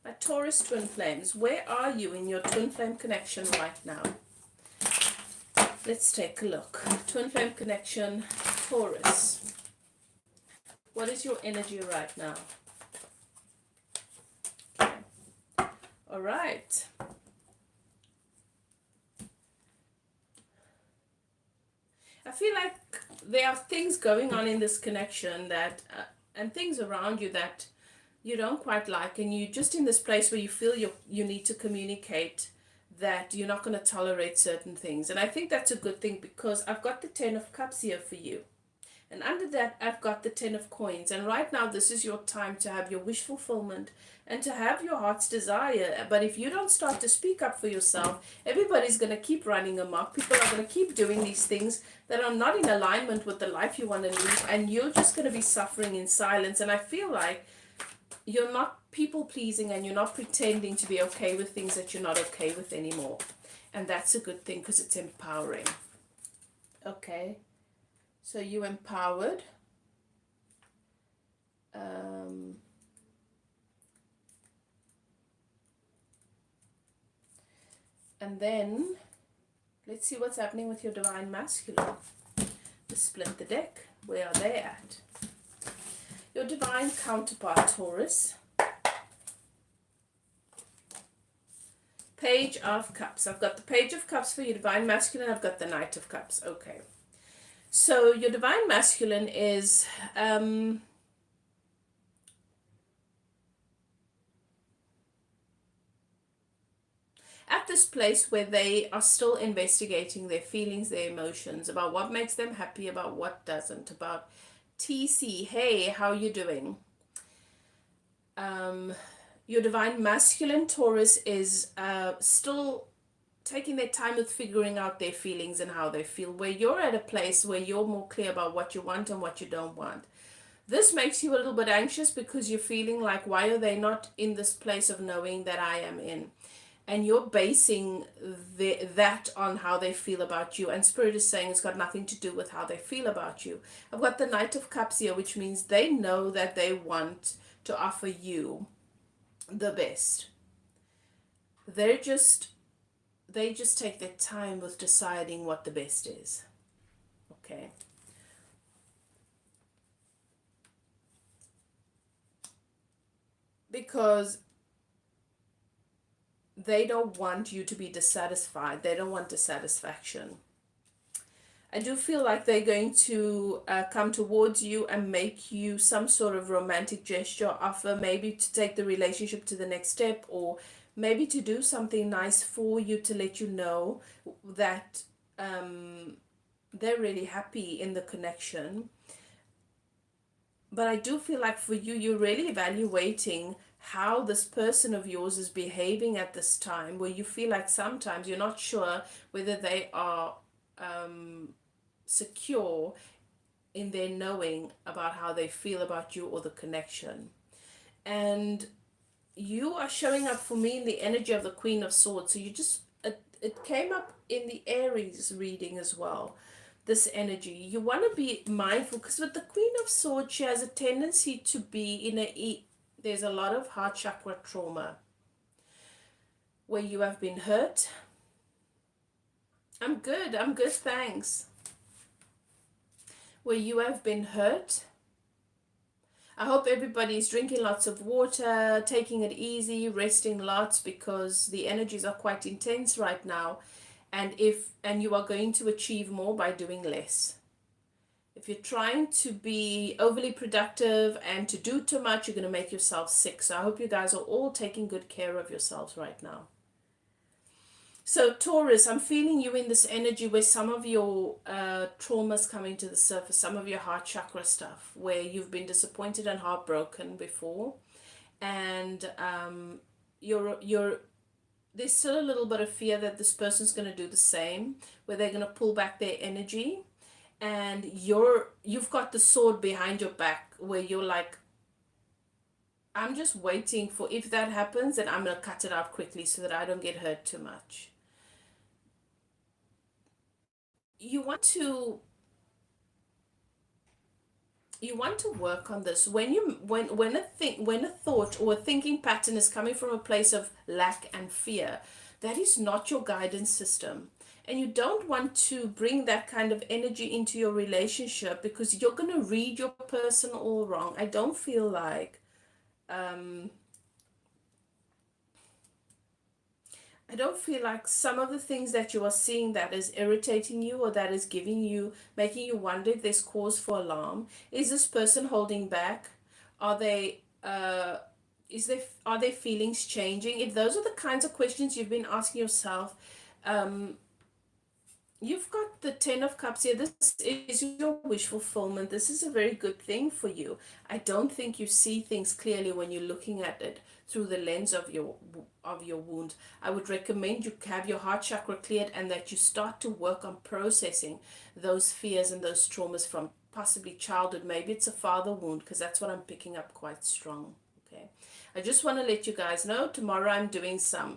My Taurus twin flames, where are you in your twin flame connection right now? Let's take a look. Twin flame connection, Taurus. What is your energy right now? Okay. All right. I feel like there are things going on in this connection that, and things around you that you don't quite like, and you're just in this place where you feel you need to communicate that you're not going to tolerate certain things. And I think that's a good thing, because I've got the 10 of Cups here for you. And under that, I've got the 10 of Coins. And right now, this is your time to have your wish fulfillment and to have your heart's desire. But if you don't start to speak up for yourself, everybody's going to keep running amok. People are going to keep doing these things that are not in alignment with the life you want to live. And you're just going to be suffering in silence. And I feel like you're not people pleasing, and you're not pretending to be okay with things that you're not okay with anymore. And that's a good thing, because it's empowering. Okay. So you empowered. And then let's see what's happening with your divine masculine. Let's split the deck. Where are they at? Your divine counterpart, Taurus. Page of Cups. I've got the Page of Cups for your divine masculine. I've got the Knight of Cups. Okay. So your divine masculine is at this place where they are still investigating their feelings, their emotions, about what makes them happy, about what doesn't, about TC. Hey, how you doing? Your divine masculine, Taurus, is still taking their time with figuring out their feelings and how they feel, where you're at a place where you're more clear about what you want and what you don't want. This makes you a little bit anxious, because you're feeling like, why are they not in this place of knowing that I am in? And you're basing that on how they feel about you. And Spirit is saying it's got nothing to do with how they feel about you. I've got the Knight of Cups here, which means they know that they want to offer you the best. They just take their time with deciding what the best is. Okay. because they don't want you to be dissatisfied. They don't want dissatisfaction. I do feel like they're going to come towards you and make you some sort of romantic gesture, offer maybe to take the relationship to the next step, or maybe to do something nice for you to let you know that they're really happy in the connection. But I do feel like for you, you're really evaluating how this person of yours is behaving at this time, where you feel like sometimes you're not sure whether they are secure in their knowing about how they feel about you or the connection. And you are showing up for me in the energy of the Queen of Swords. So you just, it came up in the Aries reading as well, this energy. You want to be mindful because with the Queen of Swords, she has a tendency to be in there's a lot of heart chakra trauma where you have been hurt. I'm good, thanks. Where you have been hurt. I hope everybody is drinking lots of water, taking it easy, resting lots, because the energies are quite intense right now, and you are going to achieve more by doing less. If you're trying to be overly productive and to do too much, you're going to make yourself sick. So I hope you guys are all taking good care of yourselves right now. So Taurus, I'm feeling you in this energy where some of your traumas coming to the surface, some of your heart chakra stuff, where you've been disappointed and heartbroken before, and there's still a little bit of fear that this person's going to do the same, where they're going to pull back their energy, and you've got the sword behind your back, where you're like, I'm just waiting for, if that happens, then I'm going to cut it out quickly so that I don't get hurt too much. You want to work on this when a thought or a thinking pattern is coming from a place of lack and fear. That is not your guidance system, and you don't want to bring that kind of energy into your relationship, because you're going to read your person all wrong. I don't feel like some of the things that you are seeing that is irritating you, or that is making you wonder if there's cause for alarm. Is this person holding back? Are they, are their feelings changing? If those are the kinds of questions you've been asking yourself, you've got the Ten of Cups here. This is your wish fulfillment. This is a very good thing for you. I don't think you see things clearly when you're looking at it through the lens of your wound. I would recommend you have your heart chakra cleared, and that you start to work on processing those fears and those traumas from possibly childhood. Maybe it's a father wound, because that's what I'm picking up quite strong. Okay. I just want to let you guys know, tomorrow I'm doing some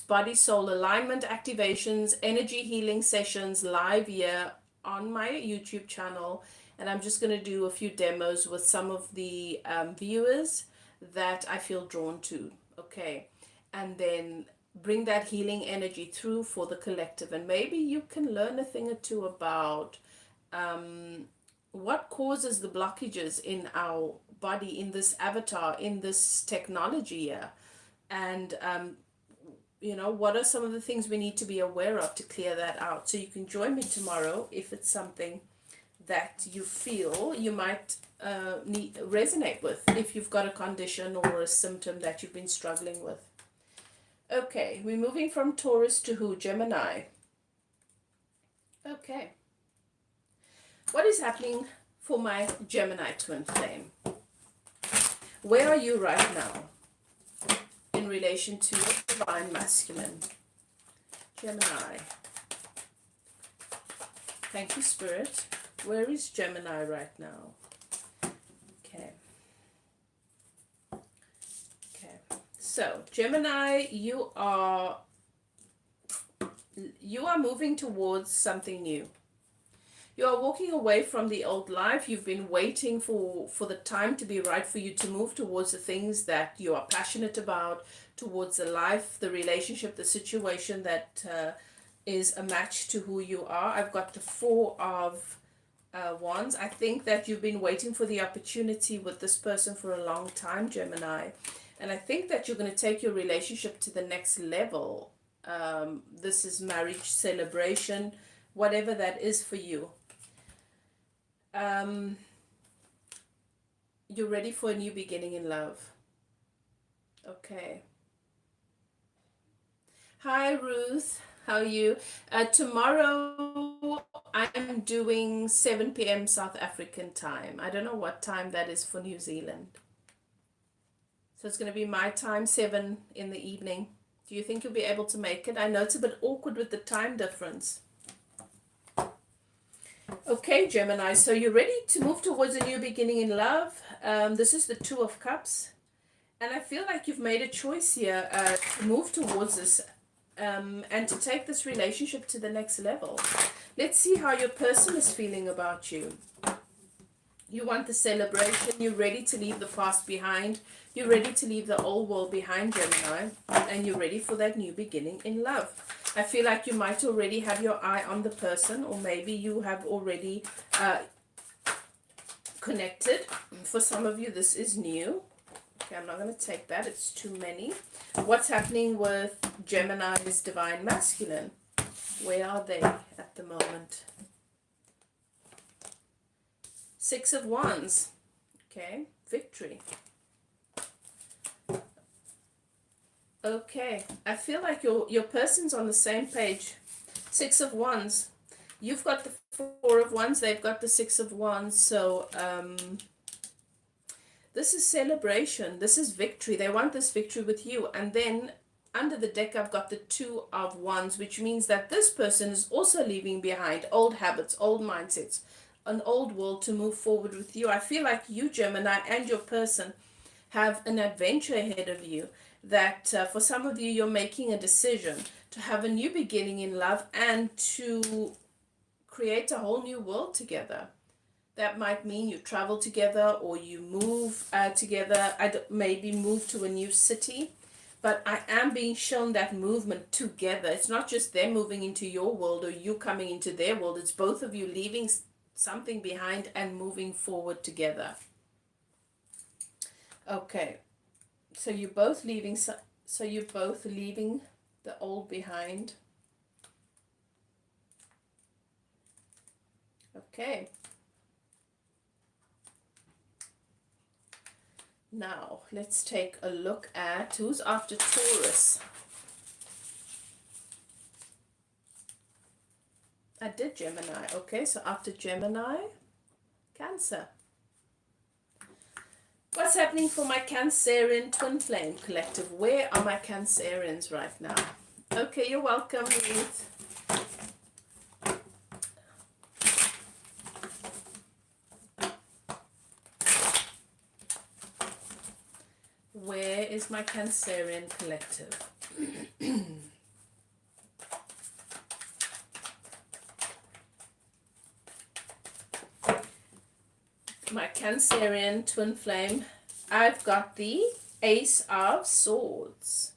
body soul alignment activations, energy healing sessions live here on my YouTube channel, and I'm just going to do a few demos with some of the viewers that I feel drawn to. Okay. And then bring that healing energy through for the collective, and maybe you can learn a thing or two about what causes the blockages in our body, in this avatar, in this technology here, and what are some of the things we need to be aware of to clear that out. So you can join me tomorrow if it's something that you feel you might resonate with, if you've got a condition or a symptom that you've been struggling with. Okay, we're moving from Taurus to who? Gemini. Okay. What is happening for my Gemini twin flame? Where are you right now in relation to divine masculine? Gemini. Thank you, Spirit. Where is Gemini right now? Okay. Okay. So, Gemini, you are moving towards something new. You are walking away from the old life. You've been waiting for the time to be right for you to move towards the things that you are passionate about, towards the life, the relationship, the situation that is a match to who you are. I've got the Four of Wands. I think that you've been waiting for the opportunity with this person for a long time, Gemini. And I think that you're going to take your relationship to the next level. This is marriage celebration, whatever that is for you. You're ready for a new beginning in love. Okay. Hi, Ruth. How are you? Tomorrow I'm doing 7 p.m. South African time. I don't know what time that is for New Zealand. So it's going to be my time, 7 in the evening. Do you think you'll be able to make it? I know it's a bit awkward with the time difference. Okay, Gemini, so you're ready to move towards a new beginning in love. This is the Two of Cups. And I feel like you've made a choice here to move towards this and to take this relationship to the next level. Let's see how your person is feeling about you. You want the celebration. You're ready to leave the past behind. You're ready to leave the old world behind, Gemini. And you're ready for that new beginning in love. I feel like you might already have your eye on the person, or maybe you have already connected. For some of you, this is new. Okay, I'm not going to take that. It's too many. What's happening with Gemini's divine masculine? Where are they at the moment? Six of Wands. Okay, victory. Okay, I feel like your person's on the same page. Six of Wands. You've got the Four of Wands. They've got the Six of Wands. So, this is celebration. This is victory. They want this victory with you. And then under the deck, I've got the Two of Wands, which means that this person is also leaving behind old habits, old mindsets, an old world to move forward with you. I feel like you, Gemini, and your person have an adventure ahead of you. That for some of you, you're making a decision to have a new beginning in love and to create a whole new world together. That might mean you travel together or you move together, maybe move to a new city. But I am being shown that movement together. It's not just them moving into your world or you coming into their world. It's both of you leaving something behind and moving forward together. Okay, so you're both leaving. So you're both leaving the old behind. Okay. Now, let's take a look at who's after Taurus. I did Gemini. Okay, so after Gemini, Cancer. What's happening for my Cancerian Twin Flame Collective? Where are my Cancerians right now? Okay, you're welcome, Ruth. Where is my Cancerian Collective? My Cancerian Twin Flame. I've got the Ace of Swords.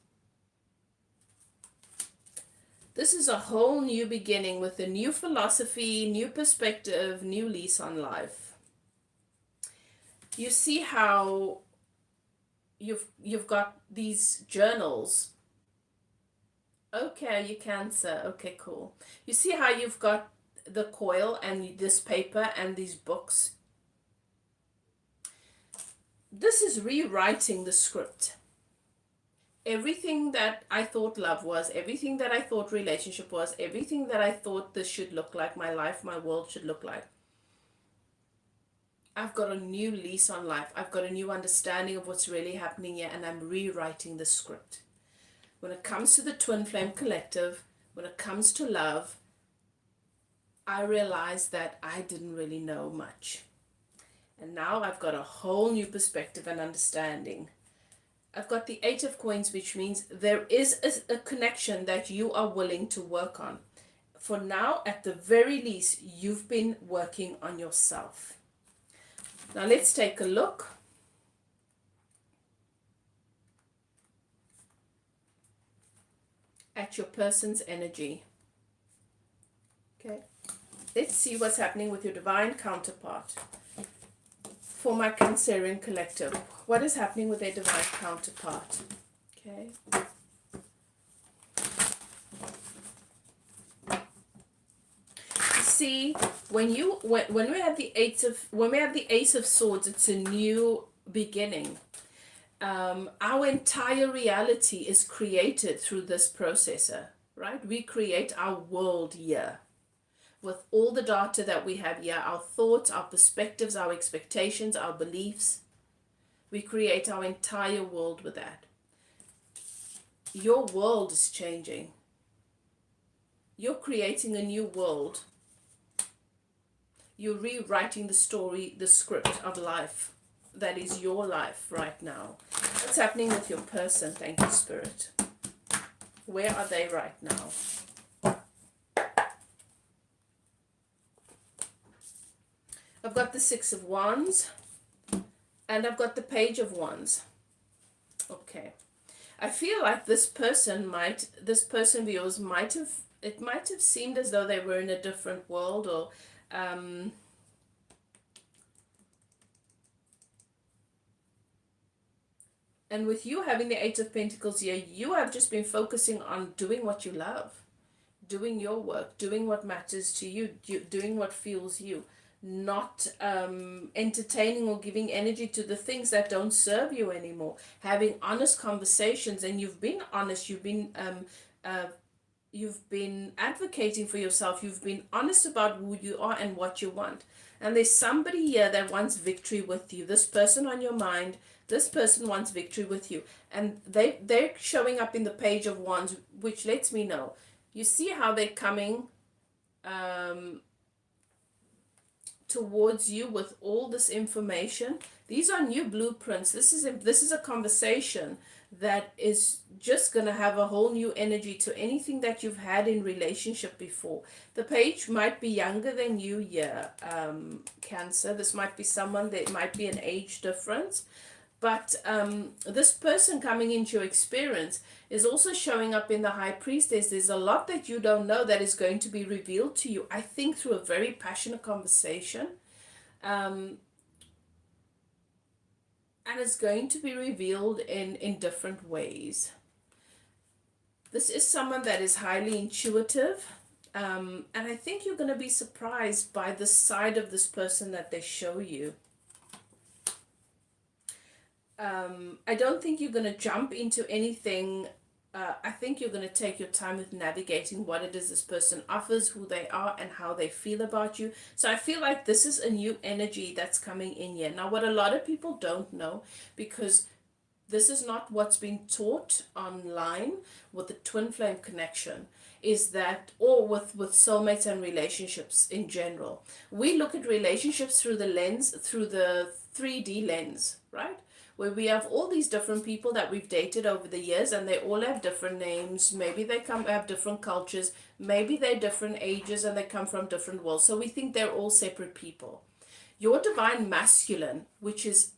This is a whole new beginning with a new philosophy, new perspective, new lease on life. You see how you've got these journals. Okay, you Cancer. Okay, cool. You see how you've got the coil and this paper and these books. This is rewriting the script. Everything that I thought love was, everything that I thought relationship was, everything that I thought this should look like, my life, my world should look like. I've got a new lease on life. I've got a new understanding of what's really happening here, and I'm rewriting the script. When it comes to the Twin Flame Collective, when it comes to love, I realized that I didn't really know much. And now I've got a whole new perspective and understanding. I've got the Eight of Coins, which means there is a connection that you are willing to work on. For now, at the very least, you've been working on yourself. Now let's take a look. At your person's energy. Okay. Let's see what's happening with your divine counterpart. for my Cancerian collective. What is happening with their divine counterpart? Okay. See, when we have the Ace of Swords, it's a new beginning. Our entire reality is created through this processor, right? We create our world here with all the data that we have here, our thoughts, our perspectives, our expectations, our beliefs. We create our entire world with that. Your world is changing. You're creating a new world. You're rewriting the story, the script of life. That is your life right now. What's happening with your person? Thank you, Spirit. Where are they right now? I've got the Six of Wands and I've got the Page of Wands. Okay. I feel like this person viewers might have seemed as though they were in a different world, or and with you having the Eight of Pentacles here, you have just been focusing on doing what you love, doing your work, doing what matters to you, doing what fuels you, not entertaining or giving energy to the things that don't serve you anymore, having honest conversations. And you've been honest, you've been advocating for yourself, you've been honest about who you are and what you want. And there's somebody here that wants victory with you. This person on your mind, this person wants victory with you. And they're showing up in the Page of Wands, which lets me know. You see how they're coming towards you with all this information. These are new blueprints. This is a conversation that is just going to have a whole new energy to anything that you've had in relationship before. The page might be younger than you, Cancer. This might be someone, there might be an age difference. But this person coming into your experience is also showing up in the High Priestess. There's a lot that you don't know that is going to be revealed to you, I think, through a very passionate conversation. And it's going to be revealed in different ways. This is someone that is highly intuitive. And I think you're going to be surprised by the side of this person that they show you. I don't think you're going to jump into anything. I think you're going to take your time with navigating what it is this person offers, who they are, and how they feel about you. So I feel like this is a new energy that's coming in here. Now, what a lot of people don't know, because this is not what's been taught online with the twin flame connection, is that, or with soulmates and relationships in general, we look at relationships through the 3D lens, right? Where we have all these different people that we've dated over the years, and they all have different names. Maybe they have different cultures, maybe they're different ages, and they come from different worlds. So we think they're all separate people. Your divine masculine, which is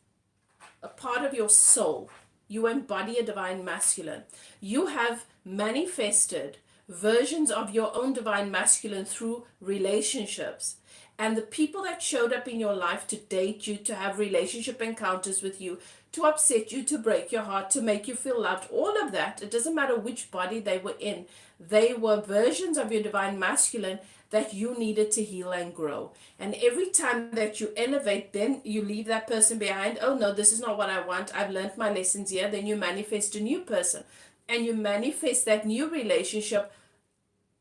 a part of your soul, you embody a divine masculine. You have manifested versions of your own divine masculine through relationships. And the people that showed up in your life to date you, to have relationship encounters with you, to upset you, to break your heart, to make you feel loved, all of that, it doesn't matter which body they were in, they were versions of your divine masculine that you needed to heal and grow. And every time that you elevate, then you leave that person behind. Oh no, this is not what I want. I've learned my lessons here. Then you manifest a new person. And you manifest that new relationship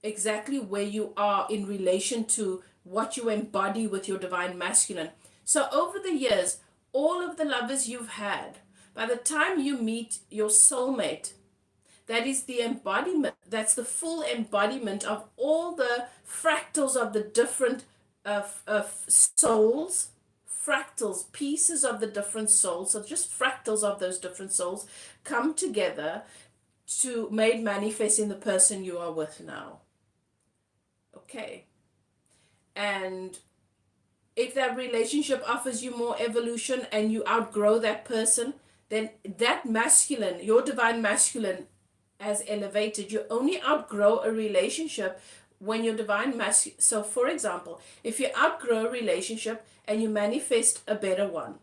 exactly where you are in relation to what you embody with your divine masculine. So over the years, all of the lovers you've had, by the time you meet your soulmate, that is the embodiment, that's the full embodiment of all the fractals of the different souls, fractals, pieces of the different souls, so just fractals of those different souls come together to made manifest in the person you are with now. Okay. And if that relationship offers you more evolution and you outgrow that person, then that masculine, your divine masculine, has elevated. You only outgrow a relationship when your divine masculine. So for example, if you outgrow a relationship and you manifest a better one,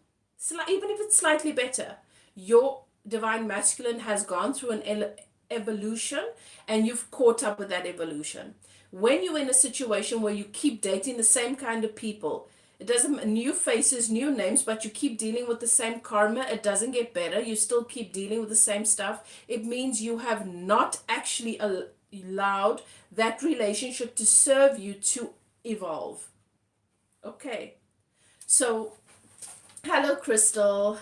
even if it's slightly better, your divine masculine has gone through an evolution, and you've caught up with that evolution. When you're in a situation where you keep dating the same kind of people, it doesn't, new faces, new names, but you keep dealing with the same karma, it doesn't get better, you still keep dealing with the same stuff, it means you have not actually allowed that relationship to serve you to evolve. Okay, so hello, Crystal.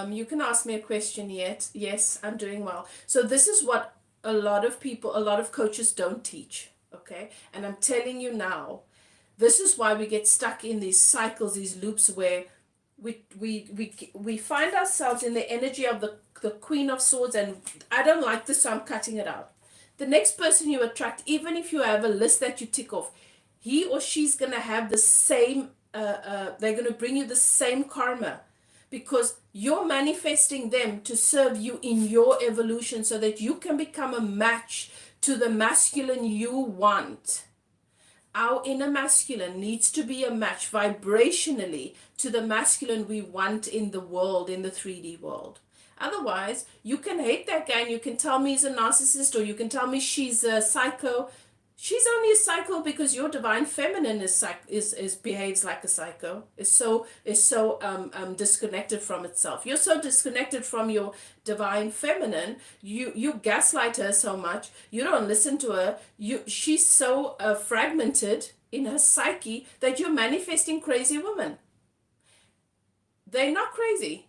You can ask me a question yet. Yes, I'm doing well. So this is what a lot of people, a lot of coaches don't teach. Okay, and I'm telling you now, this is why we get stuck in these cycles, these loops where we find ourselves in the energy of the Queen of Swords, and I don't like this, so I'm cutting it out. The next person you attract, even if you have a list that you tick off, he or she's gonna have the same. They're gonna bring you the same karma, because you're manifesting them to serve you in your evolution, so that you can become a match to the masculine you want. Our inner masculine needs to be a match vibrationally to the masculine we want in the world, in the 3D world. Otherwise, you can hate that guy and you can tell me he's a narcissist, or you can tell me she's a psycho. She's only a psycho because your divine feminine is behaves like a psycho. Is so disconnected from itself. You're so disconnected from your divine feminine. You gaslight her so much. You don't listen to her. She's so fragmented in her psyche that you're manifesting crazy women. They're not crazy.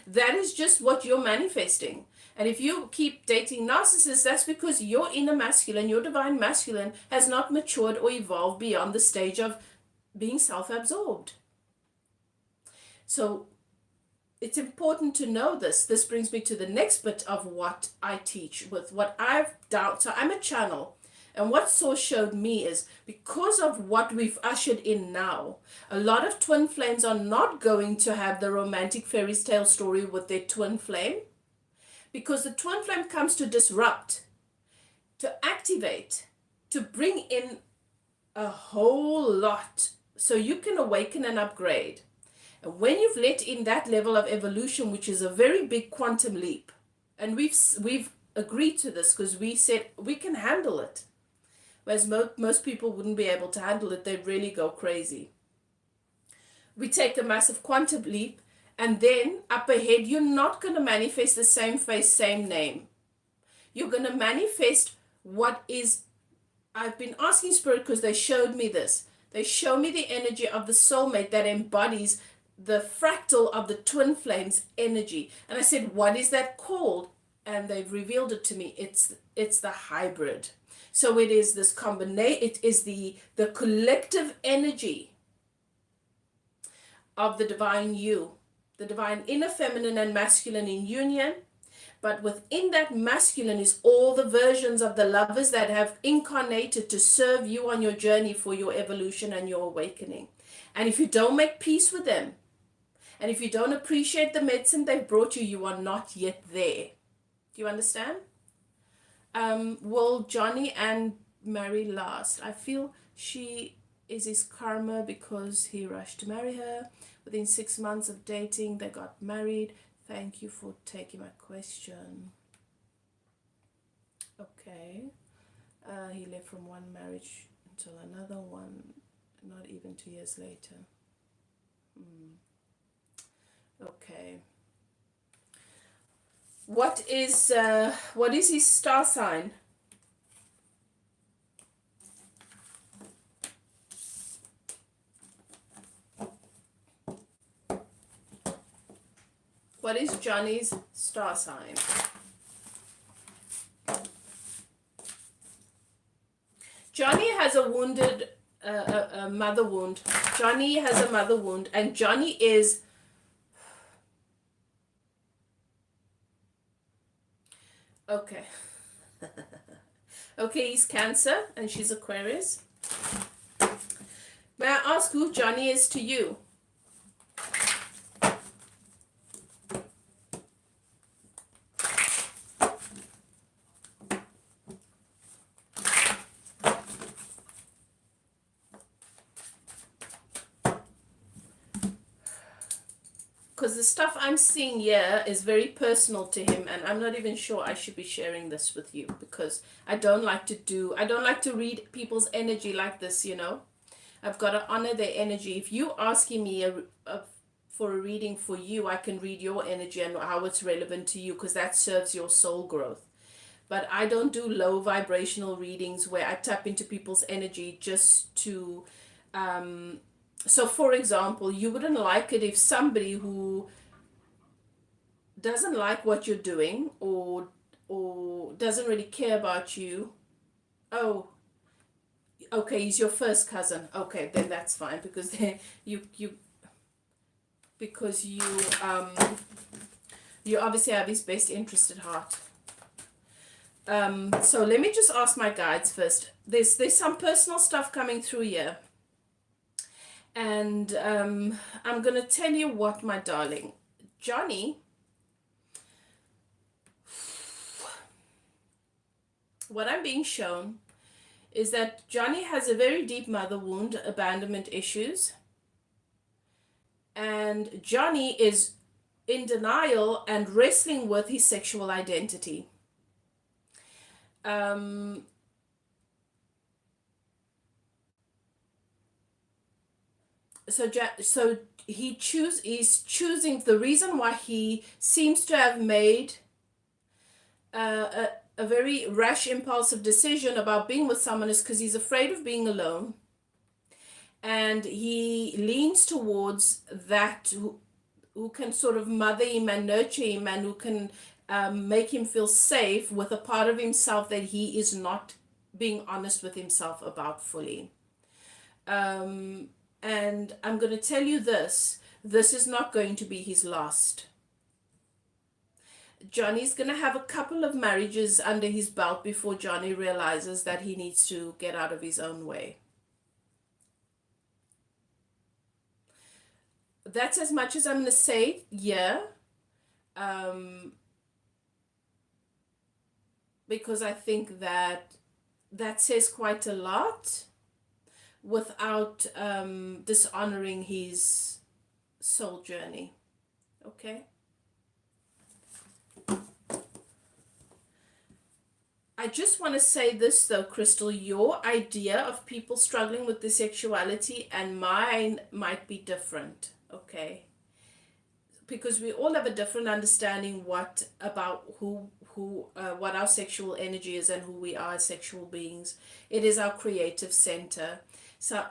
That is just what you're manifesting. And if you keep dating narcissists, that's because your inner masculine, your divine masculine, has not matured or evolved beyond the stage of being self-absorbed. So it's important to know this. This brings me to the next bit of what I teach with what I've done. So I'm a channel. And what Source showed me is, because of what we've ushered in now, a lot of twin flames are not going to have the romantic fairy tale story with their twin flame, because the twin flame comes to disrupt, to activate, to bring in a whole lot so you can awaken and upgrade. And when you've let in that level of evolution, which is a very big quantum leap, and we've agreed to this because we said we can handle it, whereas most people wouldn't be able to handle it, they'd really go crazy. We take a massive quantum leap, and then up ahead, you're not going to manifest the same face, same name. You're going to manifest what is, I've been asking Spirit because they showed me this. They show me the energy of the soulmate that embodies the fractal of the twin flames energy. And I said, what is that called? And they've revealed it to me. It's the hybrid. So it is this combination, it is the collective energy of the divine you. The divine inner feminine and masculine in union, but within that masculine is all the versions of the lovers that have incarnated to serve you on your journey for your evolution and your awakening. And if you don't make peace with them, and if you don't appreciate the medicine they've brought you, you are not yet there. Do you understand? Will Johnny and Mary last? I feel she is his karma because he rushed to marry her. Within 6 months of dating, they got married. Thank you for taking my question. Okay. He left from one marriage until another one, not even 2 years later. Okay. What is his star sign? What is Johnny's star sign? Johnny has a wounded, a mother wound. Johnny has a mother wound, and Johnny is... Okay. Okay, he's Cancer, and she's Aquarius. May I ask who Johnny is to you? because the stuff I'm seeing here is very personal to him, and I'm not even sure I should be sharing this with you, because I don't like to read people's energy like this, you know. I've got to honor their energy. If you asking me for a reading for you, I can read your energy and how it's relevant to you, because that serves your soul growth. But I don't do low vibrational readings where I tap into people's energy just to so for example, you wouldn't like it if somebody who doesn't like what you're doing, or doesn't really care about you. Oh, okay, he's your first cousin. Okay, then that's fine, because then you because um you obviously have his best interest at heart. So let me just ask my guides first. There's some personal stuff coming through here. And I'm going to tell you what, my darling. Johnny, what I'm being shown is that Johnny has a very deep mother wound, abandonment issues. And Johnny is in denial and wrestling with his sexual identity. So he's choosing, the reason why he seems to have made a very rash, impulsive decision about being with someone is because he's afraid of being alone, and he leans towards that who can sort of mother him and nurture him, and who can make him feel safe with a part of himself that he is not being honest with himself about fully. And I'm going to tell you this is not going to be his last. Johnny's going to have a couple of marriages under his belt before Johnny realizes that he needs to get out of his own way. That's as much as I'm going to say, yeah. Because I think that says quite a lot without dishonoring his soul journey. Okay? I just want to say this though, Crystal, your idea of people struggling with their sexuality and mine might be different, okay? Because we all have a different understanding what our sexual energy is and who we are as sexual beings. It is our creative center. So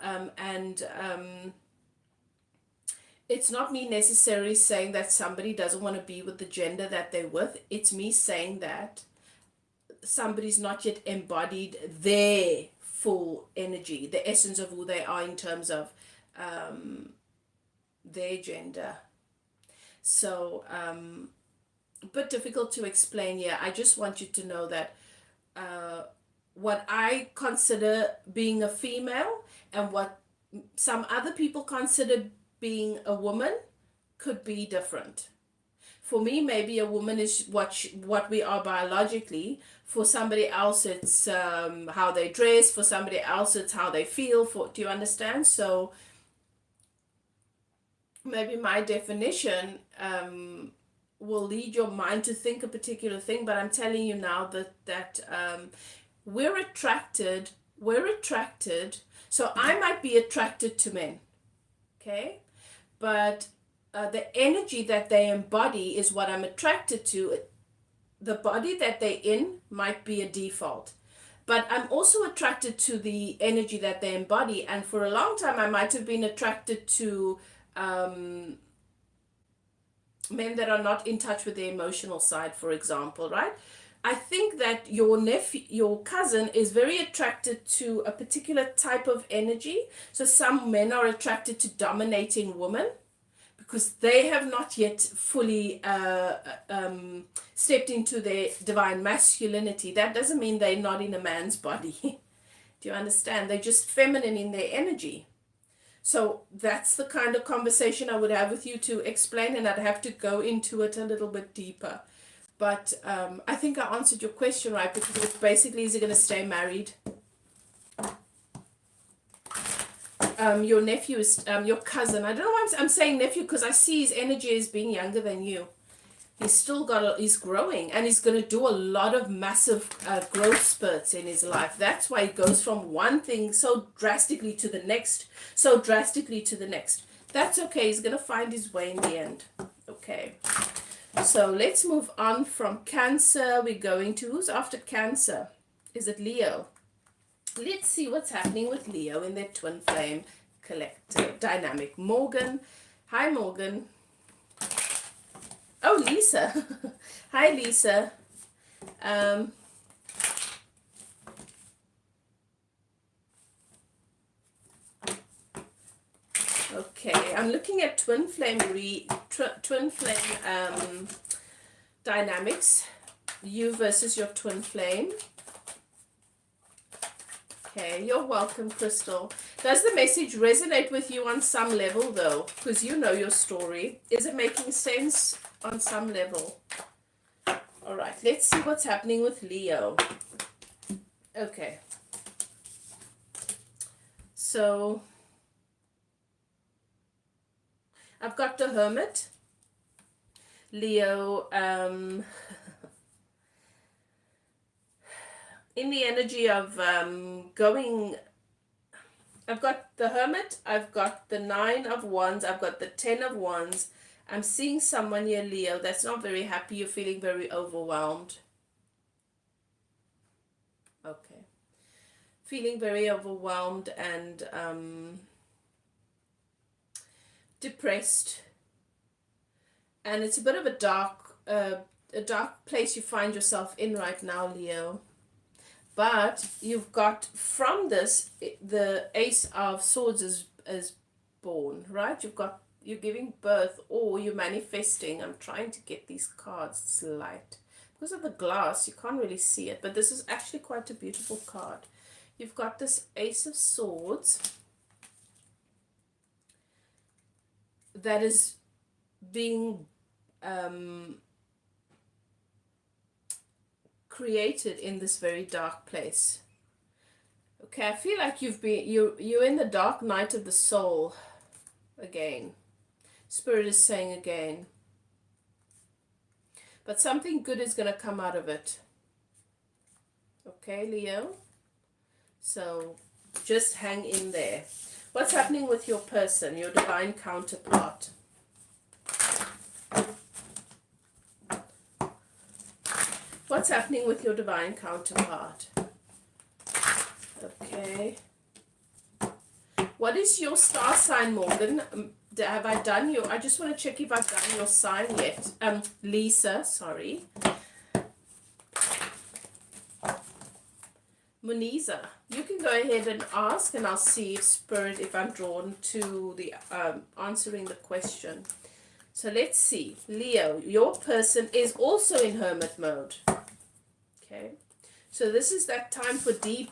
it's not me necessarily saying that somebody doesn't want to be with the gender that they're with. It's me saying that somebody's not yet embodied their full energy, the essence of who they are in terms of their gender. So a bit difficult to explain here. I just want you to know that what I consider being a female and what some other people consider being a woman could be different. For me, maybe a woman is what we are biologically. For somebody else, it's how they dress. For somebody else, it's how they feel. Do you understand? So maybe my definition will lead your mind to think a particular thing, but I'm telling you now that we're attracted. So I might be attracted to men, okay? But the energy that they embody is what I'm attracted to. The body that they're in might be a default. But I'm also attracted to the energy that they embody. And for a long time, I might have been attracted to men that are not in touch with their emotional side, for example, right? I think that your cousin is very attracted to a particular type of energy. So some men are attracted to dominating women because they have not yet fully stepped into their divine masculinity. That doesn't mean they're not in a man's body. Do you understand? They're just feminine in their energy. So that's the kind of conversation I would have with you to explain, and I'd have to go into it a little bit deeper. But I think I answered your question right, because it's basically, is he going to stay married? your nephew is, your cousin. I don't know why I'm saying nephew, because I see his energy as being younger than you. He's still he's growing, and he's going to do a lot of massive growth spurts in his life. That's why he goes from one thing so drastically to the next, so drastically to the next. That's okay. He's going to find his way in the end. Okay. So let's move on from Cancer. We're going to, who's after Cancer? Is it Leo? Let's see what's happening with Leo in their twin flame collective dynamic. Morgan. Hi, Morgan. Oh, Lisa. Hi, Lisa. Okay, I'm looking at twin flame dynamics. You versus your twin flame. Okay, you're welcome, Crystal. Does the message resonate with you on some level, though? Because you know your story. Is it making sense on some level? All right, let's see what's happening with Leo. Okay. So, I've got the Hermit. Leo, in the energy of going, I've got the Hermit, I've got the 9 of Wands, I've got the 10 of Wands. I'm seeing someone here, Leo, that's not very happy. You're feeling very overwhelmed. Okay. Feeling very overwhelmed and depressed. And it's a bit of a dark place you find yourself in right now, Leo. But you've got, from this, the Ace of Swords is born, right? You're giving birth, or you're manifesting. I'm trying to get these cards. It's light. Because of the glass, you can't really see it. But this is actually quite a beautiful card. You've got this Ace of Swords that is being created in this very dark place. Okay, I feel like you're in the dark night of the soul again. Spirit is saying again. But something good is going to come out of it. Okay, Leo? So just hang in there. What's happening with your person, your divine counterpart? What's happening with your divine counterpart? Okay. What is your star sign, Morgan? Have I done your... I just want to check if I've done your sign yet. Lisa, sorry. Muniza, you can go ahead and ask, and I'll see if Spirit, if I'm drawn to the answering the question. So let's see. Leo, your person is also in hermit mode. Okay. So this is that time for deep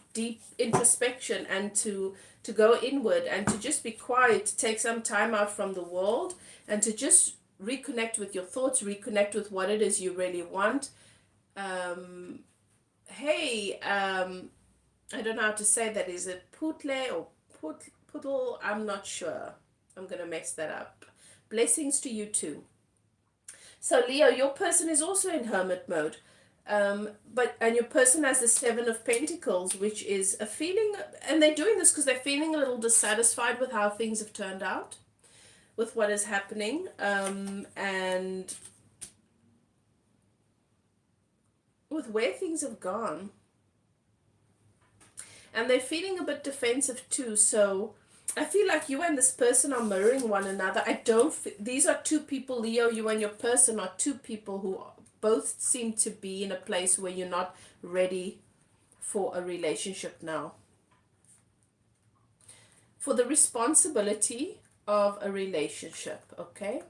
introspection and to go inward and to just be quiet, to take some time out from the world and to just reconnect with your thoughts, reconnect with what it is you really want. Hey, I don't know how to say that. Is it putle or pudel? I'm not sure. I'm going to mess that up. Blessings to you too. So Leo, your person is also in hermit mode. And your person has the 7 of Pentacles, which is a feeling, and they're doing this because they're feeling a little dissatisfied with how things have turned out, with what is happening, and with where things have gone. And they're feeling a bit defensive too, so I feel like you and this person are mirroring one another. These are two people, Leo, you and your person are two people who both seem to be in a place where you're not ready for a relationship now. For the responsibility of a relationship, okay?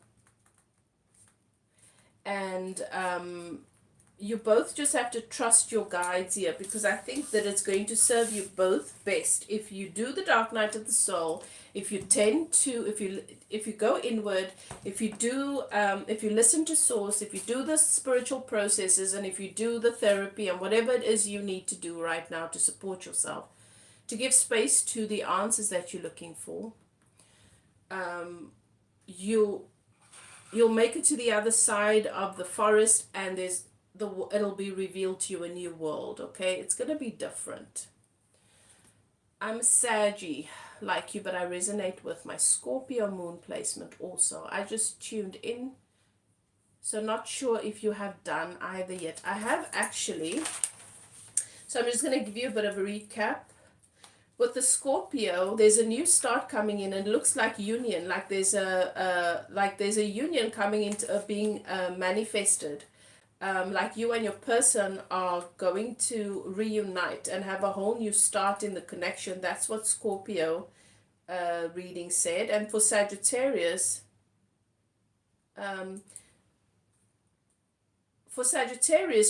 And you both just have to trust your guides here, because I think that it's going to serve you both best if you do the dark night of the soul, if you go inward, if you listen to source, if you do the spiritual processes, and if you do the therapy and whatever it is you need to do right now to support yourself. to give space to the answers that you're looking for. You'll make it to the other side of the forest, and it'll be revealed to you a new world. Okay, it's gonna be different. I'm Saggy like you, but I resonate with my Scorpio moon placement also. I just tuned in, so not sure if you have done either yet. I have actually, so I'm just going to give you a bit of a recap. With the Scorpio, there's a new start coming in, and it looks like union, like there's a union coming into being manifested. Like you and your person are going to reunite and have a whole new start in the connection. That's what Scorpio reading said. And for Sagittarius,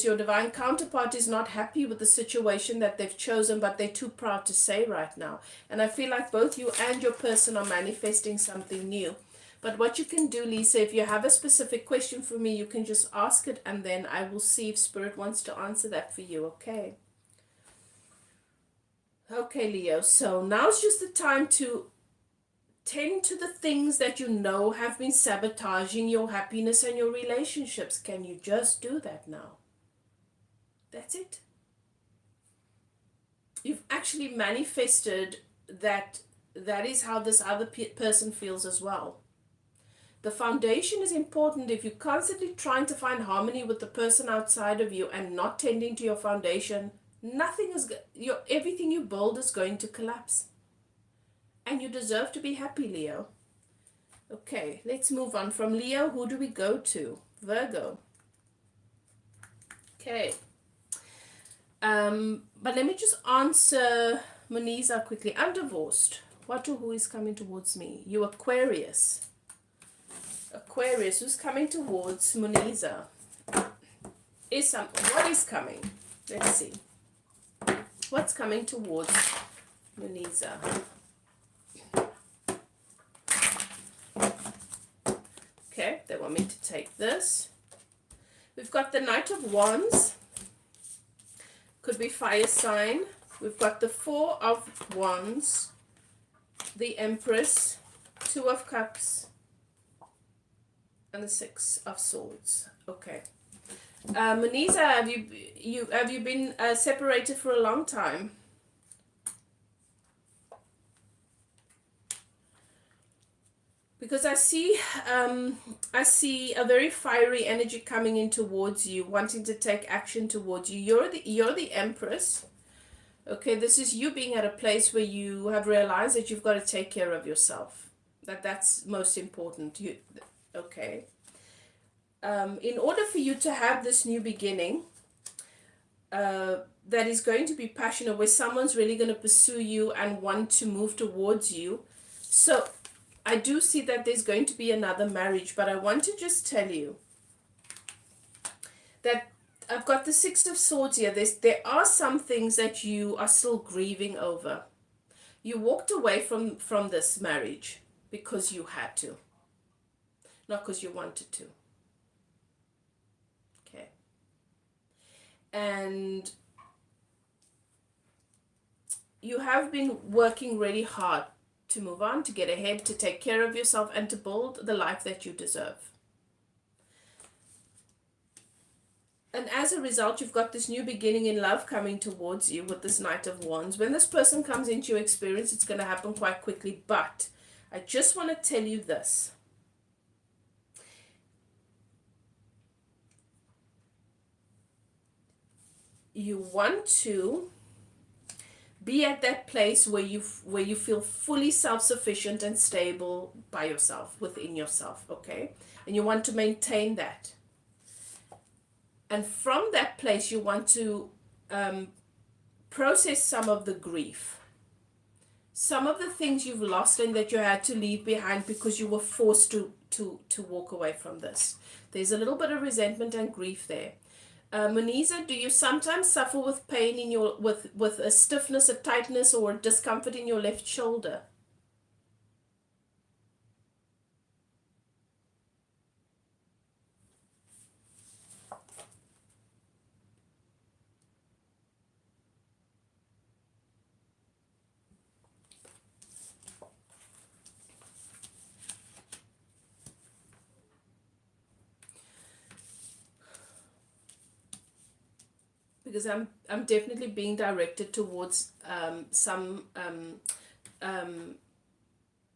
your divine counterpart is not happy with the situation that they've chosen, but they're too proud to say right now. And I feel like both you and your person are manifesting something new. But what you can do, Lisa, if you have a specific question for me, you can just ask it, and then I will see if Spirit wants to answer that for you, okay? Okay, Leo, so now's just the time to tend to the things that you know have been sabotaging your happiness and your relationships. Can you just do that now? That's it. You've actually manifested that is how this other person feels as well. The foundation is important. If you're constantly trying to find harmony with the person outside of you and not tending to your foundation, everything you build is going to collapse. And you deserve to be happy, Leo. Okay, let's move on. From Leo, who do we go to? Virgo. Okay. But let me just answer Moniza quickly. I'm divorced. What or who is coming towards me? You Aquarius. Aquarius, who's coming towards Moniza? What is coming? Let's see. What's coming towards Moniza? Okay, they want me to take this. We've got the Knight of Wands. Could be fire sign. We've got the Four of Wands, the Empress, Two of Cups, and the Six of Swords. Okay. Moniza, have you been separated for a long time? Because I see a very fiery energy coming in towards you, wanting to take action towards you. You're the Empress. Okay, this is you being at a place where you have realized that you've got to take care of yourself. That's most important. Okay. In order for you to have this new beginning, that is going to be passionate, where someone's really going to pursue you and want to move towards you. So I do see that there's going to be another marriage, but I want to just tell you that I've got the Six of Swords here. There are some things that you are still grieving over. You walked away from this marriage because you had to, not because you wanted to. Okay. And you have been working really hard to move on, to get ahead, to take care of yourself, and to build the life that you deserve. And as a result, you've got this new beginning in love coming towards you with this Knight of Wands. When this person comes into your experience, it's going to happen quite quickly. But I just want to tell you this. You want to be at that place where you feel fully self-sufficient and stable by yourself, within yourself, okay? And you want to maintain that. And from that place, you want to process some of the grief. Some of the things you've lost and that you had to leave behind because you were forced to walk away from this. There's a little bit of resentment and grief there. Moniza, do you sometimes suffer with pain in your with a stiffness, a tightness, or a discomfort in your left shoulder? because I'm definitely being directed towards some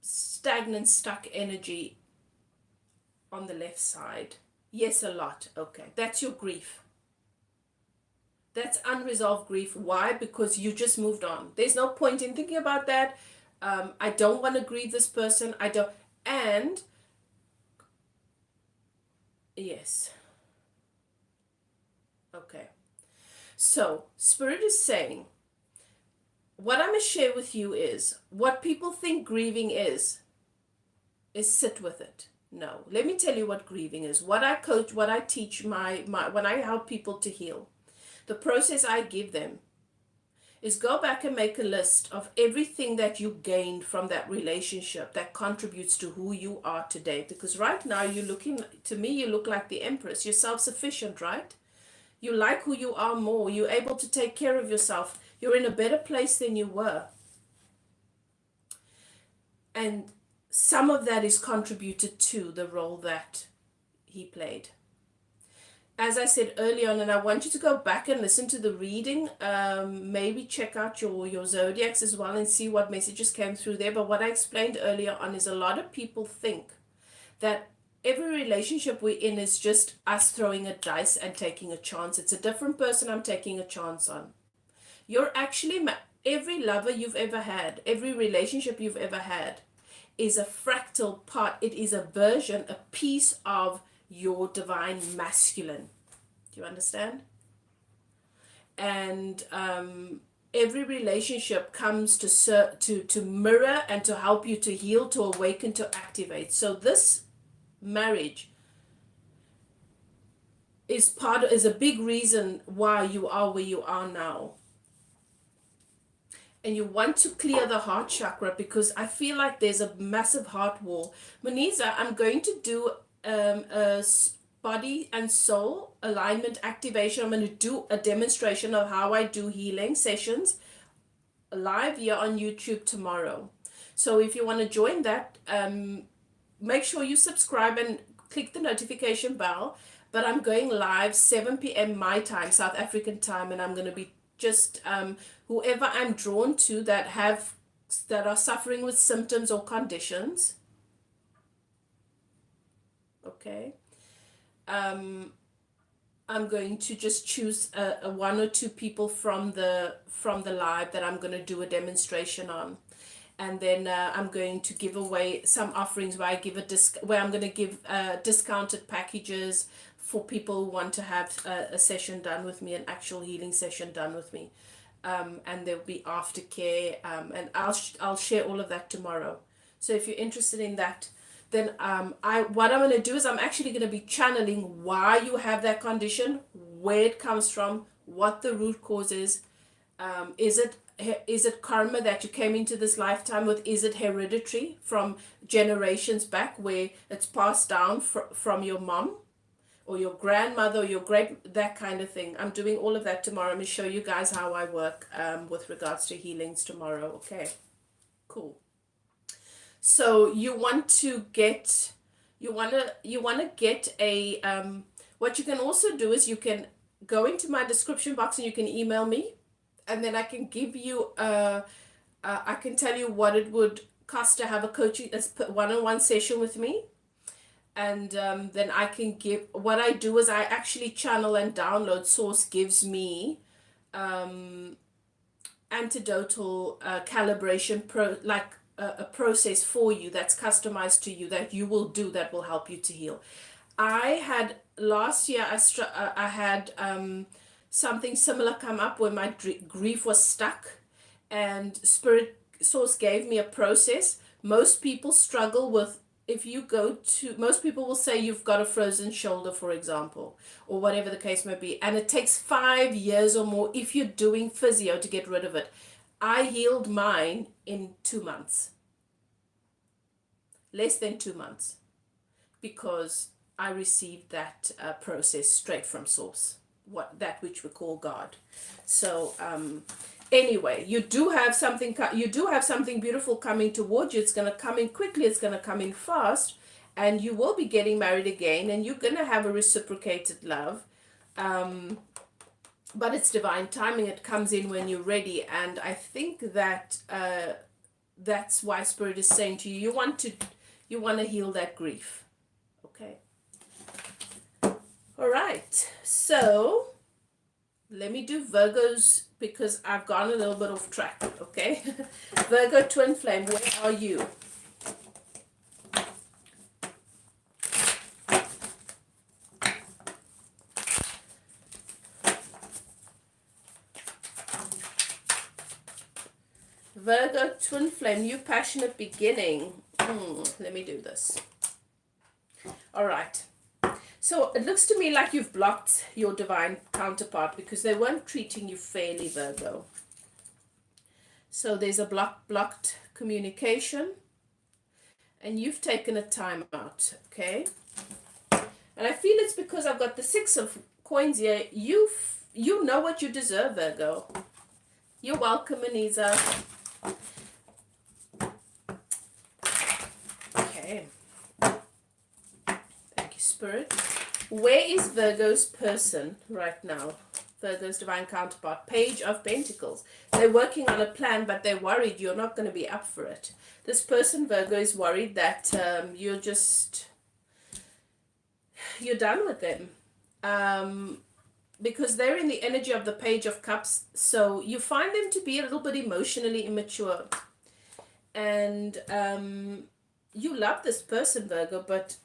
stagnant, stuck energy on the left side. Yes, a lot. Okay, that's your grief. That's unresolved grief. Why? Because you just moved on. There's no point in thinking about that. I don't want to grieve this person. I don't. And yes. Okay. So, Spirit is saying, what I'm going to share with you is what people think grieving is sit with it. No. Let me tell you what grieving is. What I coach, what I teach when I help people to heal. The process I give them is go back and make a list of everything that you gained from that relationship that contributes to who you are today. Because right now you're looking, to me, you look like the Empress. You're self-sufficient, right? You like who you are more. You're able to take care of yourself. You're in a better place than you were. And some of that is contributed to the role that he played. As I said earlier on, and I want you to go back and listen to the reading, maybe check out your zodiacs as well and see what messages came through there. But what I explained earlier on is a lot of people think that every relationship we're in is just us throwing a dice and taking a chance. It's a different person I'm taking a chance on. You're actually, every lover you've ever had, every relationship you've ever had is a fractal part. It is a version, a piece of your divine masculine. Do you understand? And every relationship comes to mirror and to help you to heal, to awaken, to activate. So this marriage is a big reason why you are where you are now. And you want to clear the heart chakra because I feel like there's a massive heart wall. Muniza, I'm going to do a body and soul alignment activation. I'm going to do a demonstration of how I do healing sessions live here on YouTube tomorrow. So if you want to join that, make sure you subscribe and click the notification bell. But I'm going live 7 p.m. my time, South African time, and I'm going to be just whoever I'm drawn to that are suffering with symptoms or conditions. Okay. I'm going to just choose a one or two people from the live that I'm going to do a demonstration on, and then I'm going to give away some offerings where I'm going to give discounted packages for people who want to have a session done with me, an actual healing session done with me, and there'll be aftercare, and I'll share all of that tomorrow. So if you're interested in that, then what I'm going to do is I'm actually going to be channeling why you have that condition, where it comes from, what the root cause is. Is it karma that you came into this lifetime with? Is it hereditary from generations back where it's passed down from your mom or your grandmother or your that kind of thing? I'm doing all of that tomorrow. I'm going to show you guys how I work with regards to healings tomorrow. Okay, cool. So you want to get a what you can also do is you can go into my description box and you can email me, and then I can give you I can tell you what it would cost to have a coaching one-on-one session with me, and then I can give, what I do is I actually channel and download. Source gives me antidotal calibration a process for you that's customized to you that you will do that will help you to heal. I had last year I had something similar come up where my grief was stuck, and Spirit Source gave me a process. Most people struggle with, most people will say you've got a frozen shoulder, for example, or whatever the case may be, and it takes 5 years or more if you're doing physio to get rid of it. I healed mine in 2 months. Less than 2 months. Because I received that process straight from Source. That which we call God. So anyway, you do have something beautiful coming towards you. It's going to come in quickly. It's going to come in fast. And you will be getting married again. And you're going to have a reciprocated love. but it's divine timing. It comes in when you're ready, and I think that that's why Spirit is saying to you, you want to heal that grief. Okay. All right. So let me do Virgos because I've gone a little bit off track. Okay. Virgo twin flame, where are you? Virgo twin flame, new passionate beginning. Let me do this. All right. So it looks to me like you've blocked your divine counterpart because they weren't treating you fairly, Virgo. So there's a blocked communication, and you've taken a time out, okay? And I feel it's because I've got the Six of Coins here. You know what you deserve, Virgo. You're welcome, Anisa. Okay. Thank you, Spirit. Where is Virgo's person right now? Virgo's divine counterpart. Page of Pentacles. They're working on a plan, but they're worried you're not going to be up for it. This person, Virgo, is worried that you're done with them. Because they're in the energy of the Page of Cups. So you find them to be a little bit emotionally immature. And you love this person, Virgo, but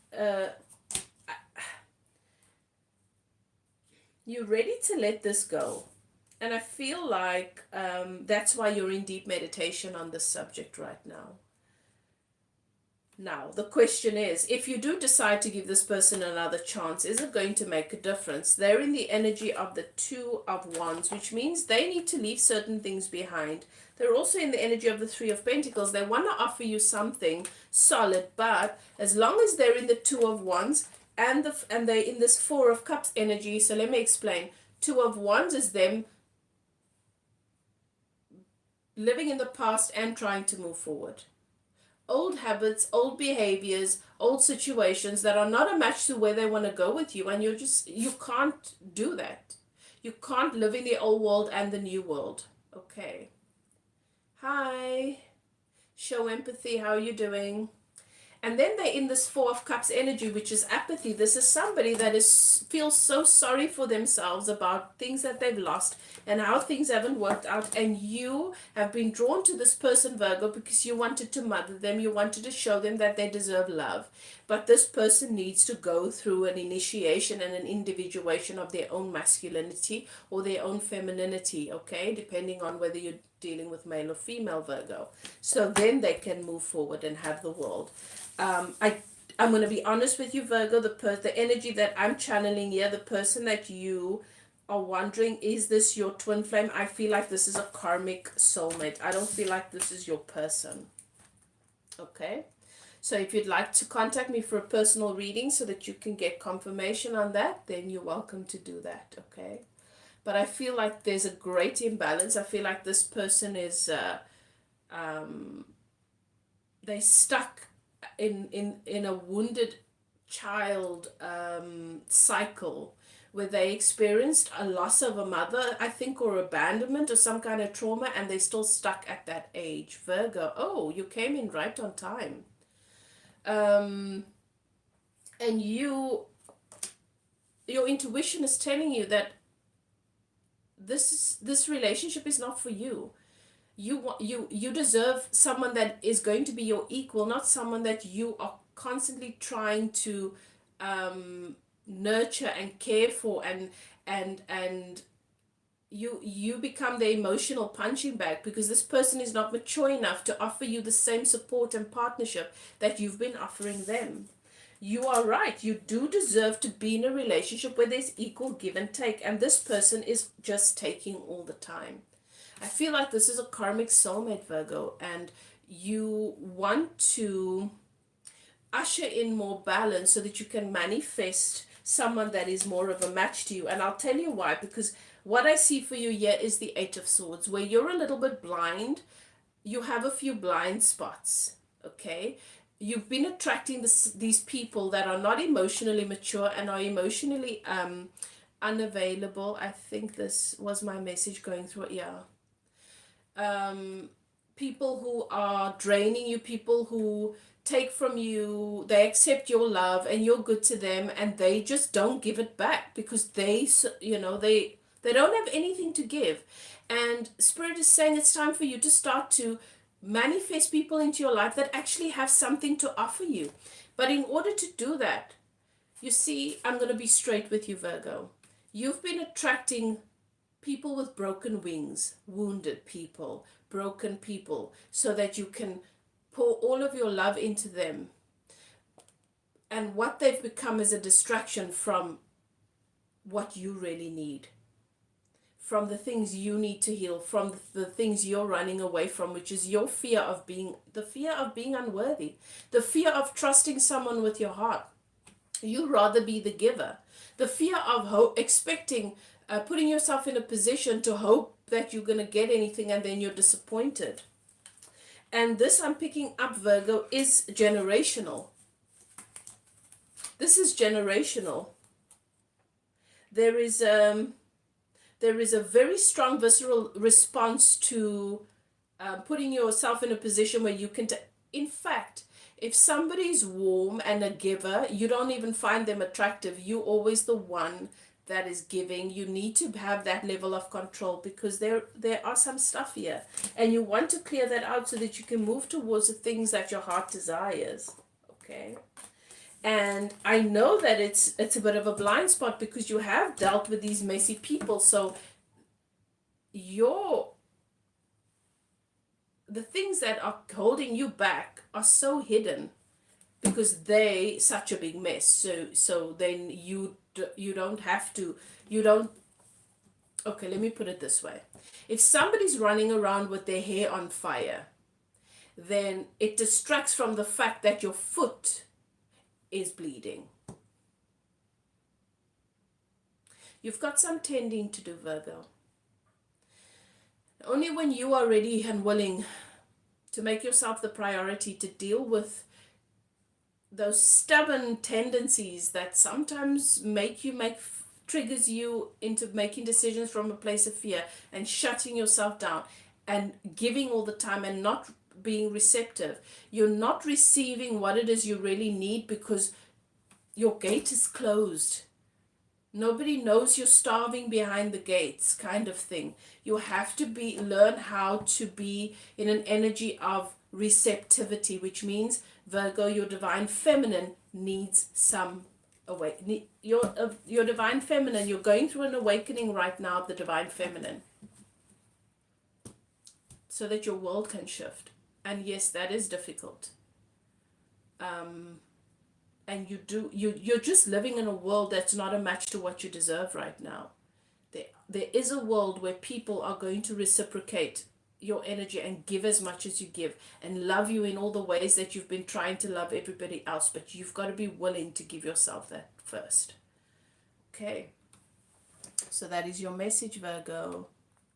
you're ready to let this go. And I feel like that's why you're in deep meditation on this subject right now. Now, the question is, if you do decide to give this person another chance, is it going to make a difference? They're in the energy of the Two of Wands, which means they need to leave certain things behind. They're also in the energy of the Three of Pentacles. They want to offer you something solid, but as long as they're in the Two of Wands and they're in this Four of Cups energy, so let me explain. Two of Wands is them living in the past and trying to move forward. Old habits, old behaviors, old situations that are not a match to where they want to go with you, and you can't do that. You can't live in the old world and the new world. Okay. Hi. Show empathy. How are you doing? And then they're in this Four of Cups energy, which is apathy. This is somebody that feels so sorry for themselves about things that they've lost and how things haven't worked out. And you have been drawn to this person, Virgo, because you wanted to mother them. You wanted to show them that they deserve love. But this person needs to go through an initiation and an individuation of their own masculinity or their own femininity, okay? Depending on whether you're dealing with male or female, Virgo. So then they can move forward and have the world. I'm going to be honest with you, Virgo, the energy that I'm channeling here, the person that you are wondering, is this your twin flame? I feel like this is a karmic soulmate. I don't feel like this is your person. Okay? So if you'd like to contact me for a personal reading so that you can get confirmation on that, then you're welcome to do that, okay? But I feel like there's a great imbalance. I feel like this person is, they're stuck in a wounded child cycle where they experienced a loss of a mother, I think, or abandonment or some kind of trauma, and they're still stuck at that age. Virgo, oh, you came in right on time. And your intuition is telling you that this relationship is not for you. You deserve someone that is going to be your equal, not someone that you are constantly trying to nurture and care for, and you become the emotional punching bag because this person is not mature enough to offer you the same support and partnership that you've been offering them. You are right. You do deserve to be in a relationship where there's equal give and take, and this person is just taking all the time. I feel like this is a karmic soulmate, Virgo, and you want to usher in more balance so that you can manifest someone that is more of a match to you. And I'll tell you why, because what I see for you here is the Eight of Swords, where you're a little bit blind. You have a few blind spots, okay? You've been attracting these people that are not emotionally mature and are emotionally unavailable. I think this was my message going through. Yeah. People who are draining you, people who take from you, they accept your love and you're good to them, and they just don't give it back because they don't have anything to give. And Spirit is saying it's time for you to start to manifest people into your life that actually have something to offer you. But in order to do that, you see, I'm going to be straight with you, Virgo. You've been attracting people with broken wings, wounded people, broken people, so that you can pour all of your love into them. And what they've become is a distraction from what you really need, from the things you need to heal, from the things you're running away from, which is your fear of being unworthy, the fear of trusting someone with your heart. You'd rather be the giver. The fear of expecting, putting yourself in a position to hope that you're going to get anything and then you're disappointed. And this, I'm picking up, Virgo, is generational. This is generational. There is a very strong visceral response to putting yourself in a position where you can, in fact, if somebody's warm and a giver, you don't even find them attractive. You're always the one that is giving. You need to have that level of control because there are some stuff here. And you want to clear that out so that you can move towards the things that your heart desires. Okay? And I know that it's a bit of a blind spot because you have dealt with these messy people. So the things that are holding you back are so hidden because they such a big mess. So then you don't have to, okay, let me put it this way. If somebody's running around with their hair on fire, then it distracts from the fact that your foot is bleeding. You've got some tending to do, Virgo. Only when you are ready and willing to make yourself the priority to deal with those stubborn tendencies that sometimes triggers you into making decisions from a place of fear and shutting yourself down and giving all the time and not being receptive. You're not receiving what it is you really need because your gate is closed. Nobody knows you're starving behind the gates, kind of thing. You have to learn how to be in an energy of receptivity, which means, Virgo, your divine feminine needs some your divine feminine, you're going through an awakening right now of the divine feminine so that your world can shift. And yes, that is difficult. And you're just living in a world that's not a match to what you deserve right now. There is a world where people are going to reciprocate your energy and give as much as you give and love you in all the ways that you've been trying to love everybody else, but you've got to be willing to give yourself that first. Okay, so that is your message, Virgo.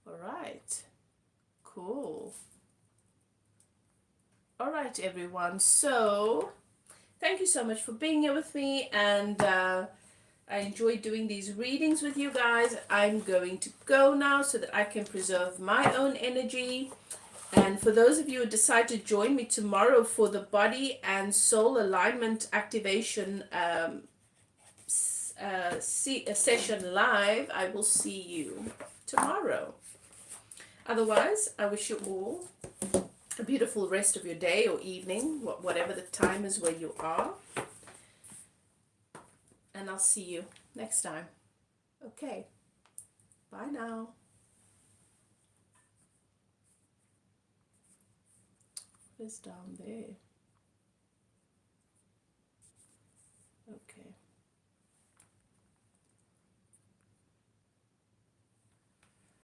All right, cool. All right, everyone, so thank you so much for being here with me, and I enjoy doing these readings with you guys. I'm going to go now so that I can preserve my own energy. And for those of you who decide to join me tomorrow for the body and soul alignment activation session live, I will see you tomorrow. Otherwise, I wish you all a beautiful rest of your day or evening, whatever the time is where you are. And I'll see you next time. Okay. Bye now. What is down there?